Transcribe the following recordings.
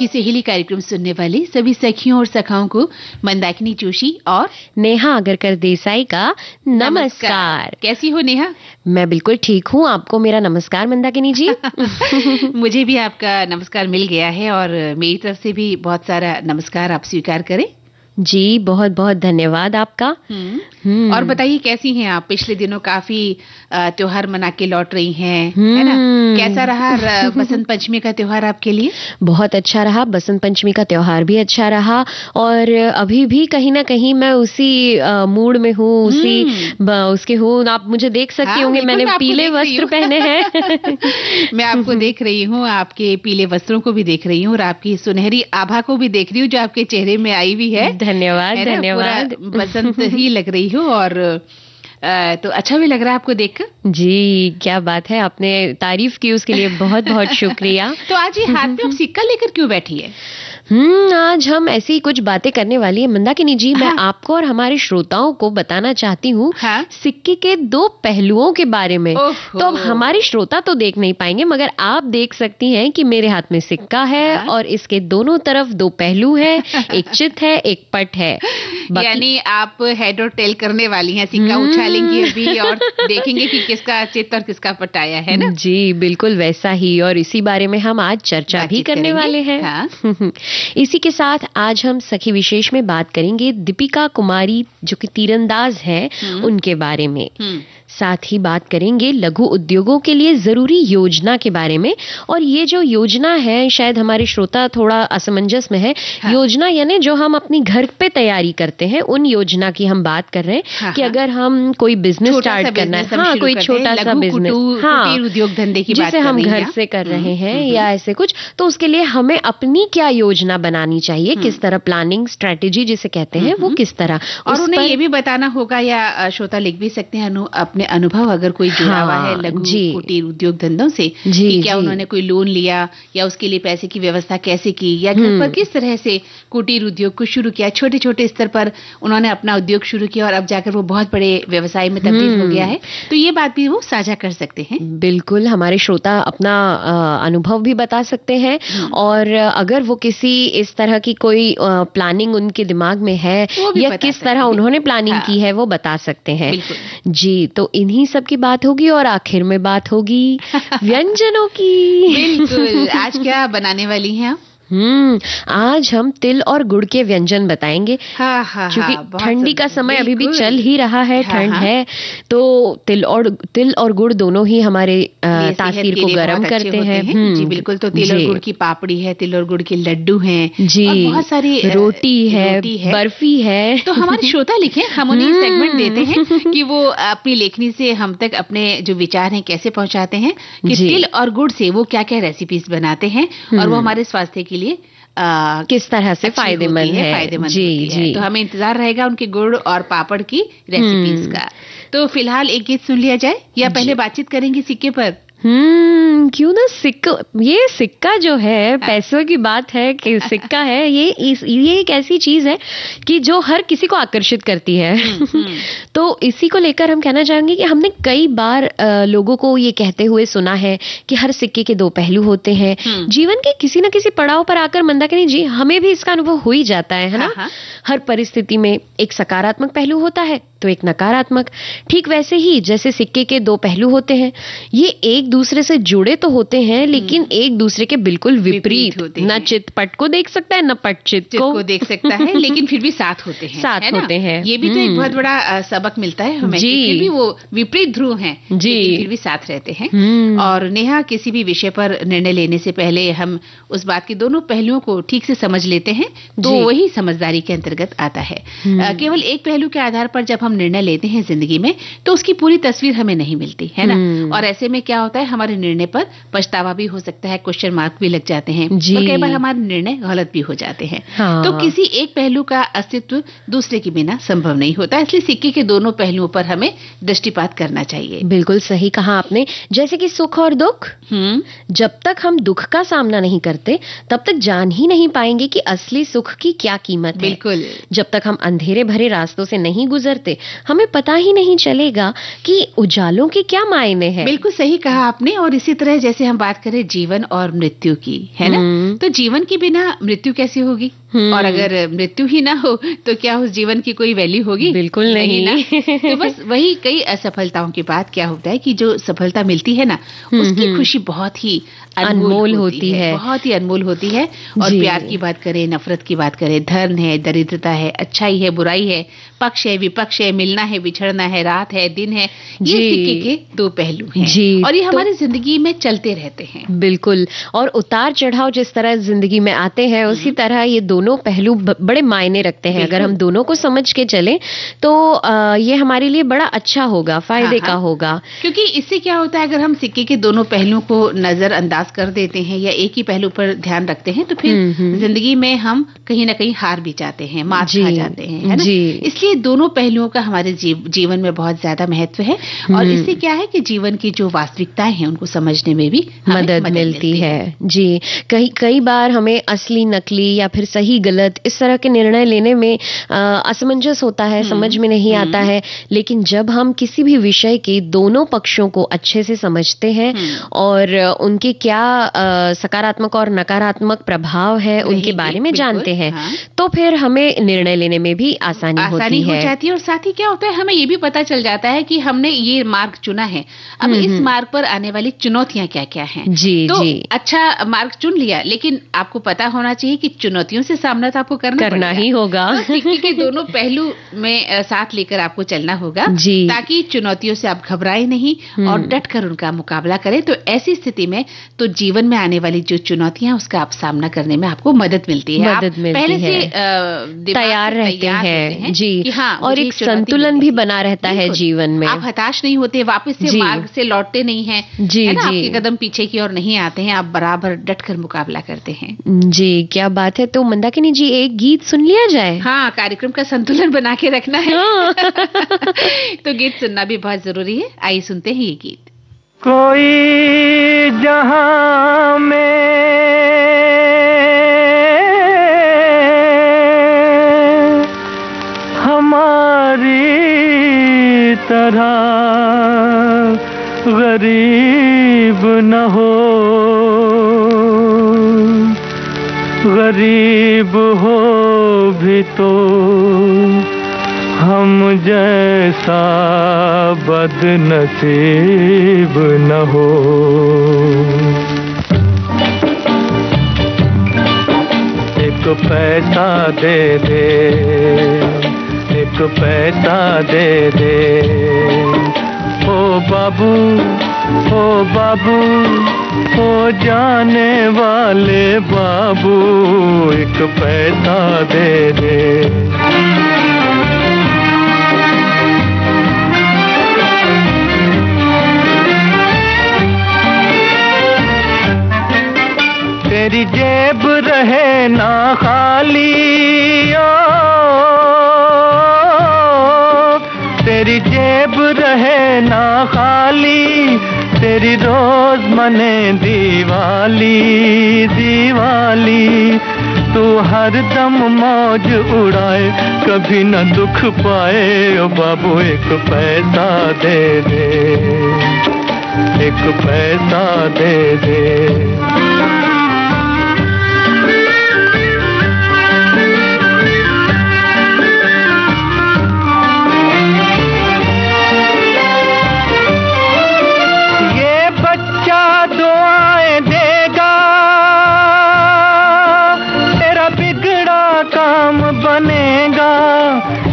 सखी सहेली कार्यक्रम सुनने वाले सभी सखियों और सखाओं को मंदाकिनी जोशी और नेहा अगरकर देसाई का नमस्कार। कैसी हो नेहा? मैं बिल्कुल ठीक हूँ। आपको मेरा नमस्कार मंदाकिनी जी। मुझे भी आपका नमस्कार मिल गया है और मेरी तरफ से भी बहुत सारा नमस्कार आप स्वीकार करें। जी बहुत बहुत धन्यवाद आपका। और बताइए कैसी हैं आप? पिछले दिनों काफी त्योहार मना के लौट रही हैं, है ना? कैसा रहा बसंत पंचमी का त्योहार आपके लिए? बहुत अच्छा रहा। बसंत पंचमी का त्योहार भी अच्छा रहा और अभी भी कहीं ना कहीं मैं उसी मूड में हूँ, उसके हूँ। आप मुझे देख सकती होंगी, मैंने पीले वस्त्र पहने हैं। मैं आपको देख रही हूँ, आपके पीले वस्त्रों को भी देख रही हूँ और आपकी सुनहरी आभा को भी देख रही हूँ जो आपके चेहरे में आई हुई है। धन्यवाद धन्यवाद। बसंत ही लग रही हो और तो अच्छा भी लग रहा है आपको देखकर। जी क्या बात है, आपने तारीफ की उसके लिए बहुत बहुत शुक्रिया। तो आज ये हाथ में आप सिक्का लेकर क्यों बैठी है? आज हम ऐसी कुछ बातें करने वाली है मंदाकिनी जी। मैं आपको और हमारे श्रोताओं को बताना चाहती हूँ सिक्के के दो पहलुओं के बारे में। तो अब हमारे श्रोता तो देख नहीं पाएंगे मगर आप देख सकती हैं कि मेरे हाथ में सिक्का है और इसके दोनों तरफ दो पहलू है, एक चित है एक पट है। यानी आप हेड और टेल करने वाली हैं, सिक्का उछालेंगी अभी और देखेंगे कि किसका चित और किसका पट आया है ना? जी बिल्कुल वैसा ही, और इसी बारे में हम आज चर्चा भी करने वाले हैं। इसी के साथ आज हम सखी विशेष में बात करेंगे दीपिका कुमारी जो कि तीरंदाज है उनके बारे में। साथ ही बात करेंगे लघु उद्योगों के लिए जरूरी योजना के बारे में। और ये जो योजना है शायद हमारे श्रोता थोड़ा असमंजस में है। योजना यानी जो हम अपनी घर पे तैयारी करते हैं उन योजना की हम बात कर रहे हैं कि अगर हम कोई बिजनेस स्टार्ट करना है, कोई छोटा सा बिजनेस, कुटीर उद्योग धंधे की बात जिसे हम घर से कर रहे हैं या ऐसे कुछ, तो उसके लिए हमें अपनी क्या योजना बनानी चाहिए, किस तरह प्लानिंग स्ट्रेटेजी जिसे कहते हैं वो किस तरह। और उन्हें ये भी बताना होगा या श्रोता लिख भी सकते हैं अपने अनुभव अगर कोई जुड़ा हुआ है लघु कुटीर उद्योग धंधों से, कि क्या उन्होंने कोई लोन लिया या उसके लिए पैसे की व्यवस्था कैसे की या घर पर किस तरह से कुटीर उद्योग को शुरू किया, छोटे छोटे स्तर पर उन्होंने अपना उद्योग शुरू किया और अब जाकर वो बहुत बड़े व्यवसाय में तब्दील हो गया है। तो ये बात भी वो साझा कर सकते हैं। बिल्कुल, हमारे श्रोता अपना अनुभव भी बता सकते हैं और अगर वो किसी इस तरह की कोई प्लानिंग उनके दिमाग में है या किस तरह उन्होंने प्लानिंग की है वो बता सकते हैं। जी, तो इन्हीं सब की बात होगी और आखिर में बात होगी व्यंजनों की। बिल्कुल, आज क्या बनाने वाली हैं आप? आज हम तिल और गुड़ के व्यंजन बताएंगे। क्योंकि ठंडी का समय अभी भी चल ही रहा है, ठंड है, तो तिल और गुड़ दोनों ही हमारे तासीर को गर्म करते हैं। जी बिल्कुल, तो तिल और गुड़ की पापड़ी है, तिल और गुड़ के लड्डू हैं जी, और बहुत सारी रोटी है, बर्फी है। तो हमारे श्रोता लिखें, हम उन्हें सेगमेंट देते हैं कि वो अपनी लेखनी से हम तक अपने जो विचार हैं कैसे पहुंचाते हैं, कि तिल और गुड़ से वो क्या क्या रेसिपीज बनाते हैं और वो हमारे स्वास्थ्य के लिए किस तरह से फायदेमंद है। जी। तो हमें इंतजार रहेगा उनके गुड़ और पापड़ की रेसिपीज का। तो फिलहाल एक गीत सुन लिया जाए या पहले बातचीत करेंगे सिक्के पर? क्यों ना। ये सिक्का जो है, पैसों की बात है कि सिक्का है, ये एक ऐसी चीज है कि जो हर किसी को आकर्षित करती है। तो इसी को लेकर हम कहना चाहेंगे कि हमने कई बार लोगों को ये कहते हुए सुना है कि हर सिक्के के दो पहलू होते हैं। जीवन के किसी न किसी पड़ाव पर आकर मंदाकिनी जी हमें भी इसका अनुभव हो ही जाता है ना? हर परिस्थिति में एक सकारात्मक पहलू होता है तो एक नकारात्मक। ठीक वैसे ही जैसे सिक्के के दो पहलू होते हैं, ये एक दूसरे से जुड़े तो होते हैं लेकिन एक दूसरे के बिल्कुल विपरीत होते हैं। न चित पट को देख सकता है न पट चित को देख सकता है, लेकिन फिर भी साथ होते हैं। ये भी तो एक बहुत बड़ा सबक मिलता है हमें, फिर भी वो विपरीत ध्रुव हैं जी, फिर भी साथ रहते हैं। और नेहा, किसी भी विषय पर निर्णय लेने से पहले हम उस बात के दोनों पहलुओं को ठीक से समझ लेते हैं, तो वही समझदारी के अंतर्गत आता है। केवल एक पहलू के आधार पर जब हम निर्णय लेते हैं जिंदगी में तो उसकी पूरी तस्वीर हमें नहीं मिलती है ना? और ऐसे में क्या होता है, हमारे निर्णय पर पछतावा भी हो सकता है, क्वेश्चन मार्क भी लग जाते हैं और कई बार हमारे निर्णय गलत भी हो जाते हैं। तो किसी एक पहलू का अस्तित्व दूसरे के बिना संभव नहीं होता, इसलिए सिक्के के दोनों पहलुओं पर हमें दृष्टिपात करना चाहिए। बिल्कुल सही कहा आपने। जैसे कि सुख और दुख, जब तक हम दुख का सामना नहीं करते तब तक जान ही नहीं पाएंगे कि असली सुख की क्या कीमत है। बिल्कुल, जब तक हम अंधेरे भरे रास्तों से नहीं गुजरते हमें पता ही नहीं चलेगा कि उजालों के क्या मायने हैं। बिल्कुल सही कहा आपने। और इसी तरह जैसे हम बात करें जीवन और मृत्यु की, है ना, तो जीवन के बिना मृत्यु कैसे होगी? और अगर मृत्यु ही ना हो तो क्या उस जीवन की कोई वैल्यू होगी? बिल्कुल नहीं ना। तो बस वही कई असफलताओं के बाद क्या होता है कि जो सफलता मिलती है ना, उसकी खुशी बहुत ही अनमोल होती है, बहुत ही अनमोल होती है। और प्यार की बात करें, नफरत की बात करें, धर्म है, दरिद्रता है, अच्छाई है, बुराई है, पक्ष है, विपक्ष है, मिलना है, बिछड़ना है, रात है, दिन है, ये सिक्के के दो पहलू हैं और ये हमारी जिंदगी में चलते रहते हैं। बिल्कुल। और उतार चढ़ाव जिस तरह जिंदगी में आते हैं उसी तरह ये दोनों पहलू बड़े मायने रखते हैं। अगर हम दोनों को समझ के चलें तो ये हमारे लिए बड़ा अच्छा होगा, फायदे का होगा। क्योंकि इससे क्या होता है, अगर हम सिक्के के दोनों पहलुओं को नजरअंदाज कर देते हैं या एक ही पहलू पर ध्यान रखते हैं तो फिर जिंदगी में हम कहीं ना कहीं हार भी जाते हैं, मात खा जाते हैं, है ना? इसलिए दोनों पहलुओं का हमारे जीवन में बहुत ज्यादा महत्व है। और इससे क्या है कि जीवन की जो वास्तविकताएं हैं उनको समझने में भी मदद मिलती है। जी, कई बार हमें असली नकली या फिर सही गलत इस तरह के निर्णय लेने में असमंजस होता है, समझ में नहीं आता है। लेकिन जब हम किसी भी विषय के दोनों पक्षों को अच्छे से समझते हैं और उनके क्या सकारात्मक और नकारात्मक प्रभाव है उनके बारे में जानते हैं, तो फिर हमें निर्णय लेने में भी आसानी हो जाती है। और साथ ही क्या होता है, हमें ये भी पता चल जाता है कि हमने ये मार्ग चुना है, अब इस मार्ग पर आने वाली चुनौतियां क्या क्या हैं। तो अच्छा मार्ग चुन लिया, लेकिन आपको पता होना चाहिए कि चुनौतियों से सामना तो आपको करना ही होगा। सिक्के के दोनों पहलू में साथ लेकर आपको चलना होगा ताकि चुनौतियों से आप घबराए नहीं और डट कर उनका मुकाबला करें। तो ऐसी स्थिति में तो जीवन में आने वाली जो चुनौतियां उसका आप सामना करने में आपको मदद मिलती है। आप पहले से तैयार रहते हैं जी। और एक संतुलन भी बना रहता है जीवन में। आप हताश नहीं होते, वापस से मार्ग से लौटते नहीं हैं, है ना? आपके कदम पीछे की ओर नहीं आते हैं, आप बराबर डट कर मुकाबला करते हैं। जी, क्या बात है। तो मंदाकिनी जी एक गीत सुन लिया जाए? हाँ, कार्यक्रम का संतुलन बना के रखना है। तो गीत सुनना भी बहुत जरूरी है। आइए सुनते हैं ये गीत। कोई जहां में हमारी तरह गरीब न हो, गरीब हो भी तो हम जैसा बदनसीब न हो। एक पैसा दे दे, एक पैसा दे दे, ओ बाबू, ओ बाबू, ओ जाने वाले बाबू, एक पैसा दे दे। तेरी जेब रहे ना खाली, ओ तेरी जेब रहे ना खाली, तेरी रोज मने दिवाली, दिवाली। तू हर दम मौज उड़ाए, कभी न दुख पाए, ओ बाबू एक पैसा दे दे, एक पैसा दे दे।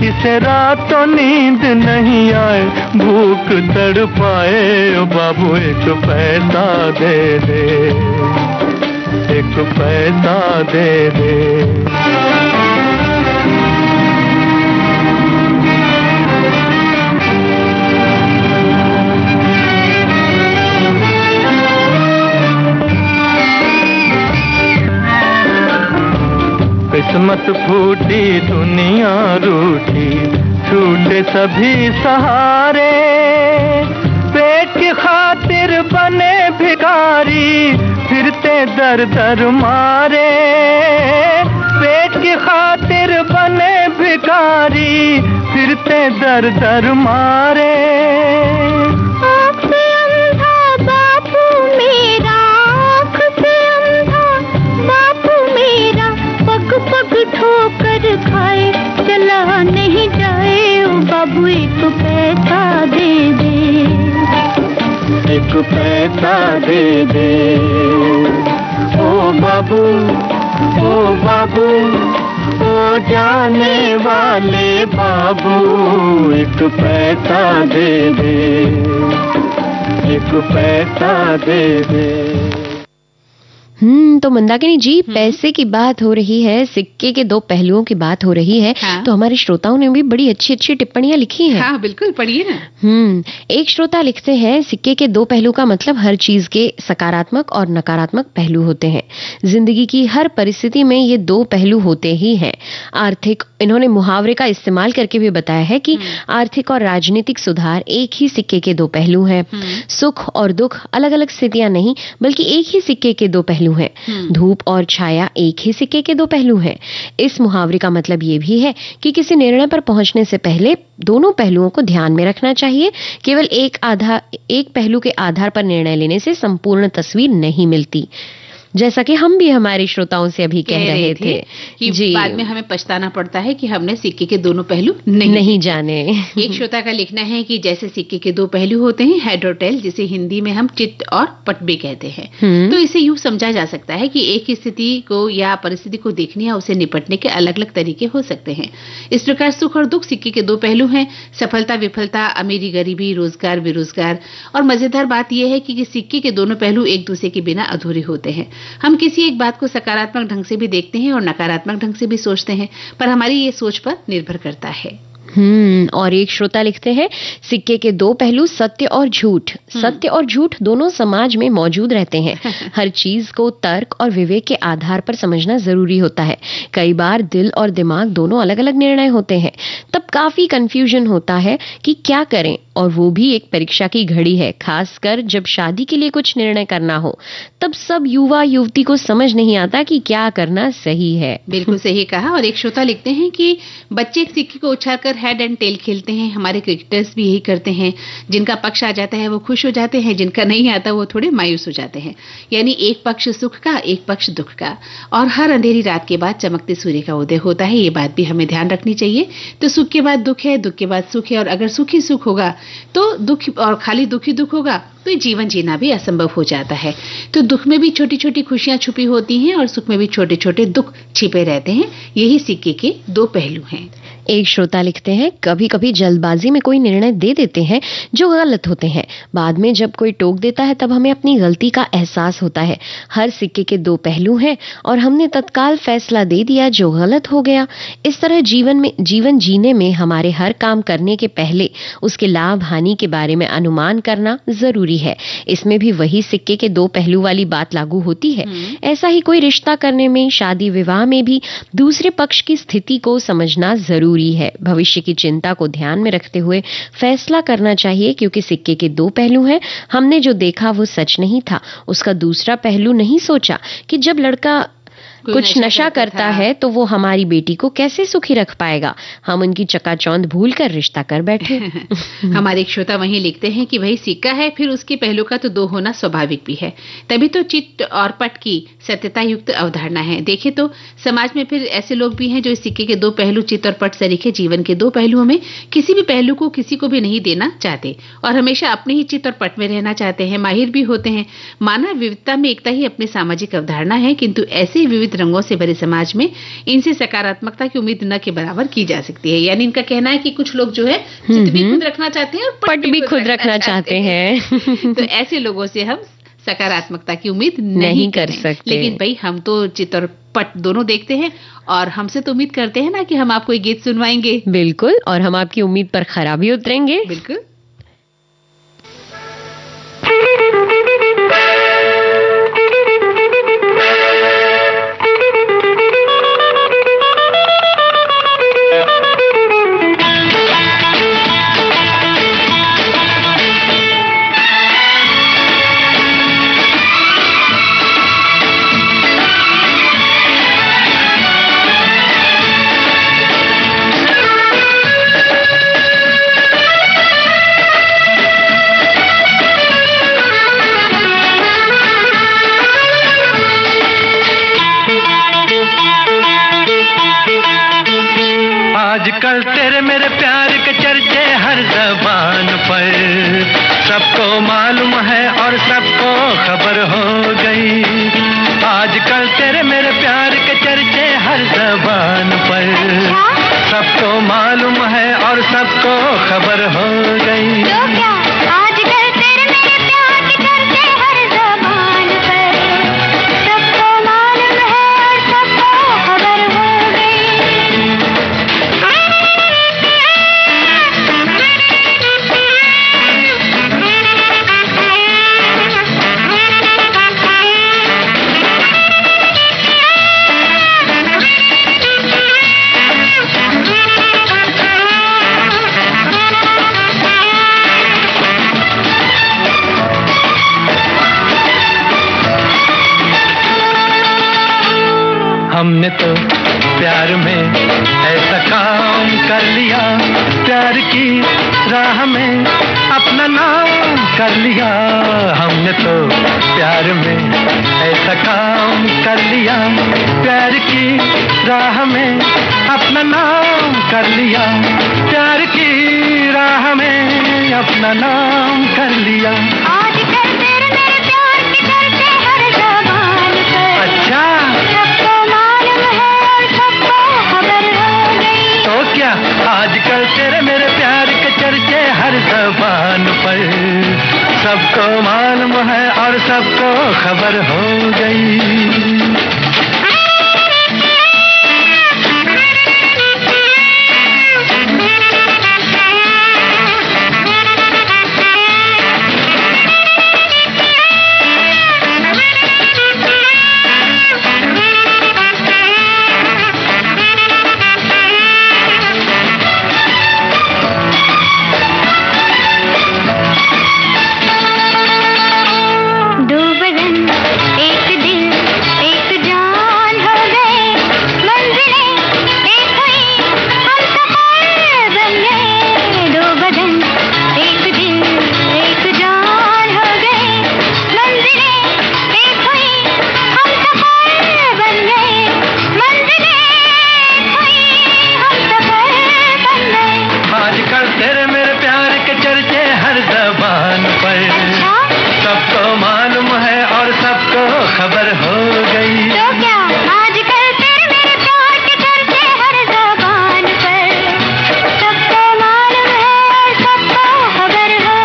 इसे रातों नींद नहीं आए, भूख तड़पाए, ओ बाबू एक पैसा दे दे, एक पैसा दे दे। किस्मत फूटी दुनिया रूठी, छूटे सभी सहारे, पेट की खातिर बने भिखारी, फिरते दर दर मारे, पेट की खातिर बने भिखारी, फिरते दर दर मारे। आँख से अंधा बापू मेरा, आँख से अंधा बापू मेरा, पग पग ठोकर खाए, चला नहीं जाए। ओ बाबू एक पैसा दे दे, एक पैसा दे दे। ओ बाबू, ओ बाबू, ओ जाने वाले बाबू, एक पैसा दे दे, एक पैसा दे दे। तो मंदाकिनी जी, पैसे की बात हो रही है, सिक्के के दो पहलुओं की बात हो रही है। हाँ। तो हमारे श्रोताओं ने भी बड़ी अच्छी अच्छी टिप्पणियां लिखी हैं। हाँ, बिल्कुल, पढ़िए ना। एक श्रोता लिखते हैं, सिक्के के दो पहलू का मतलब हर चीज के सकारात्मक और नकारात्मक पहलू होते हैं। जिंदगी की हर परिस्थिति में ये दो पहलू होते ही हैं। आर्थिक, इन्होंने मुहावरे का इस्तेमाल करके भी बताया है कि आर्थिक और राजनीतिक सुधार एक ही सिक्के के दो पहलू हैं। सुख और दुख अलग अलग स्थितियां नहीं, बल्कि एक ही सिक्के के दो पहलू हैं। धूप और छाया एक ही सिक्के के दो पहलू हैं। इस मुहावरे का मतलब ये भी है कि किसी निर्णय पर पहुंचने से पहले दोनों पहलुओं को ध्यान में रखना चाहिए। केवल एक पहलू के आधार पर निर्णय लेने से संपूर्ण तस्वीर नहीं मिलती, जैसा कि हम भी हमारे श्रोताओं से अभी कह रहे थे कि जी, बाद में हमें पछताना पड़ता है कि हमने सिक्के के दोनों पहलू नहीं जाने। एक श्रोता का लिखना है कि जैसे सिक्के के दो पहलू होते हैं, हेड और टेल, जिसे हिंदी में हम चित और पट भी कहते हैं, तो इसे यूं समझा जा सकता है कि एक स्थिति को या परिस्थिति को देखने या उसे निपटने के अलग अलग तरीके हो सकते हैं। इस प्रकार सुख और दुख सिक्के के दो पहलू हैं। सफलता विफलता, अमीरी गरीबी, रोजगार बेरोजगार। और मजेदार बात यह है कि सिक्के के दोनों पहलू एक दूसरे के बिना अधूरे होते हैं। हम किसी एक बात को सकारात्मक ढंग से भी देखते हैं और नकारात्मक ढंग से भी सोचते हैं, पर हमारी ये सोच पर निर्भर करता है। और एक श्रोता लिखते हैं, सिक्के के दो पहलू सत्य और झूठ। सत्य और झूठ दोनों समाज में मौजूद रहते हैं। हर चीज को तर्क और विवेक के आधार पर समझना जरूरी होता है। कई बार दिल और दिमाग दोनों अलग अलग निर्णय होते हैं, तब काफी कंफ्यूजन होता है कि क्या करें, और वो भी एक परीक्षा की घड़ी है। खासकर जब शादी के लिए कुछ निर्णय करना हो, तब सब युवा युवती को समझ नहीं आता कि क्या करना सही है। बिल्कुल सही कहा। और एक श्रोता लिखते हैं कि बच्चे एक सिक्के को उछालकर हेड एंड टेल खेलते हैं। हमारे क्रिकेटर्स भी यही करते हैं। जिनका पक्ष आ जाता है वो खुश हो जाते हैं, जिनका नहीं आता वो थोड़े मायूस हो जाते हैं। यानी एक पक्ष सुख का, एक पक्ष दुख का। और हर अंधेरी रात के बाद चमकते सूर्य का उदय होता है, ये बात भी हमें ध्यान रखनी चाहिए। तो सुख के बाद दुख है, दुख के बाद सुख है, और अगर सुख ही सुख होगा तो दुख, और खाली दुख ही दुख होगा तो जीवन जीना भी असंभव हो जाता है। तो दुख में भी छोटी छोटी खुशियां छुपी होती हैं और सुख में भी छोटे छोटे दुख छिपे रहते हैं। यही सिक्के के दो पहलू हैं। एक श्रोता लिखते हैं, कभी कभी जल्दबाजी में कोई निर्णय दे देते हैं जो गलत होते हैं। बाद में जब कोई टोक देता है तब हमें अपनी गलती का एहसास होता है। हर सिक्के के दो पहलू हैं और हमने तत्काल फैसला दे दिया जो गलत हो गया। इस तरह जीवन जीने में हमारे हर काम करने के पहले उसके लाभ हानि के बारे में अनुमान करना जरूरी है। इसमें भी वही सिक्के के दो पहलू वाली बात लागू होती है। ऐसा ही कोई रिश्ता करने में, शादी विवाह में भी दूसरे पक्ष की स्थिति को समझना जरूरी है। भविष्य की चिंता को ध्यान में रखते हुए फैसला करना चाहिए, क्योंकि सिक्के के दो पहलू हैं। हमने जो देखा वो सच नहीं था। उसका दूसरा पहलू नहीं सोचा कि जब लड़का कुछ नशा करता है तो वो हमारी बेटी को कैसे सुखी रख पाएगा। हम उनकी चकाचौंध भूल कर रिश्ता कर बैठे। हमारे एक श्रोता वहीं लिखते हैं कि वही सिक्का है, फिर उसके पहलू का तो दो होना स्वाभाविक भी है। तभी तो चिट और पट की सत्यता युक्त अवधारणा है। देखे तो समाज में फिर ऐसे लोग भी हैं जो इस सिक्के के दो पहलू, चित और पट सरीखे जीवन के दो पहलुओं में किसी भी पहलू को किसी को भी नहीं देना चाहते और हमेशा अपने ही चित और पट में रहना चाहते हैं। माहिर भी होते हैं। मानव विविधता में एकता ही अपनी सामाजिक अवधारणा है, किंतु ऐसे विविध रंगों से भरे समाज में इनसे सकारात्मकता की उम्मीद न के बराबर की जा सकती है। यानी इनका कहना है कि कुछ लोग जो है चित भी खुद रखना चाहते हैं और पट भी खुद रखना चाहते हैं। तो ऐसे लोगों से हम सकारात्मकता की उम्मीद नहीं कर सकते। लेकिन भाई हम तो चित और पट दोनों देखते हैं और हमसे तो उम्मीद करते हैं ना कि हम आपको एक गीत सुनवाएंगे। बिल्कुल, और हम आपकी उम्मीद पर खरा भी उतरेंगे। बिल्कुल। पर। सबको मालूम है और सबको खबर हो गई, आजकल तेरे मेरे प्यार के चर्चे हर ज़बान पर। सबको मालूम है और सबको खबर हो गई, तो क्या आजकल तेरे मेरे प्यार के चर्चे हर ज़बान पर। सबको मालूम है और सबको खबर हो गई। हमने तो प्यार में ऐसा काम कर लिया, प्यार की राह में अपना नाम कर लिया। हमने तो प्यार में ऐसा काम कर लिया, प्यार की राह में अपना नाम कर लिया, प्यार की राह में अपना नाम कर लिया। आजकल तेरे मेरे प्यार के चर्चे हर ज़बान पर। अच्छा, सबको मालूम है और सबको खबर हो गई, तो क्या आजकल तेरे मेरे प्यार के चर्चे हर ज़बान पर। सबको मालूम है और सबको खबर हो गई। दो बदन एक दिल एक जान हो गए, मंजिलें एक हुई हम सफर बन गए। दो बदन एक दिल एक जान हो गए, मंजिलें एक हुई हम सफर बन गए, मंजिलें एक हुई हम सफर बन गए। आजकल तेरे मेरे प्यार के चर्चे हर ज़बान पर। सबको मालूम है और सबको खबर हो गई, तो क्या आजकल तेरे मेरे प्यार के चर्चे हर ज़बान पर। सबको मालूम है और सबको खबर हो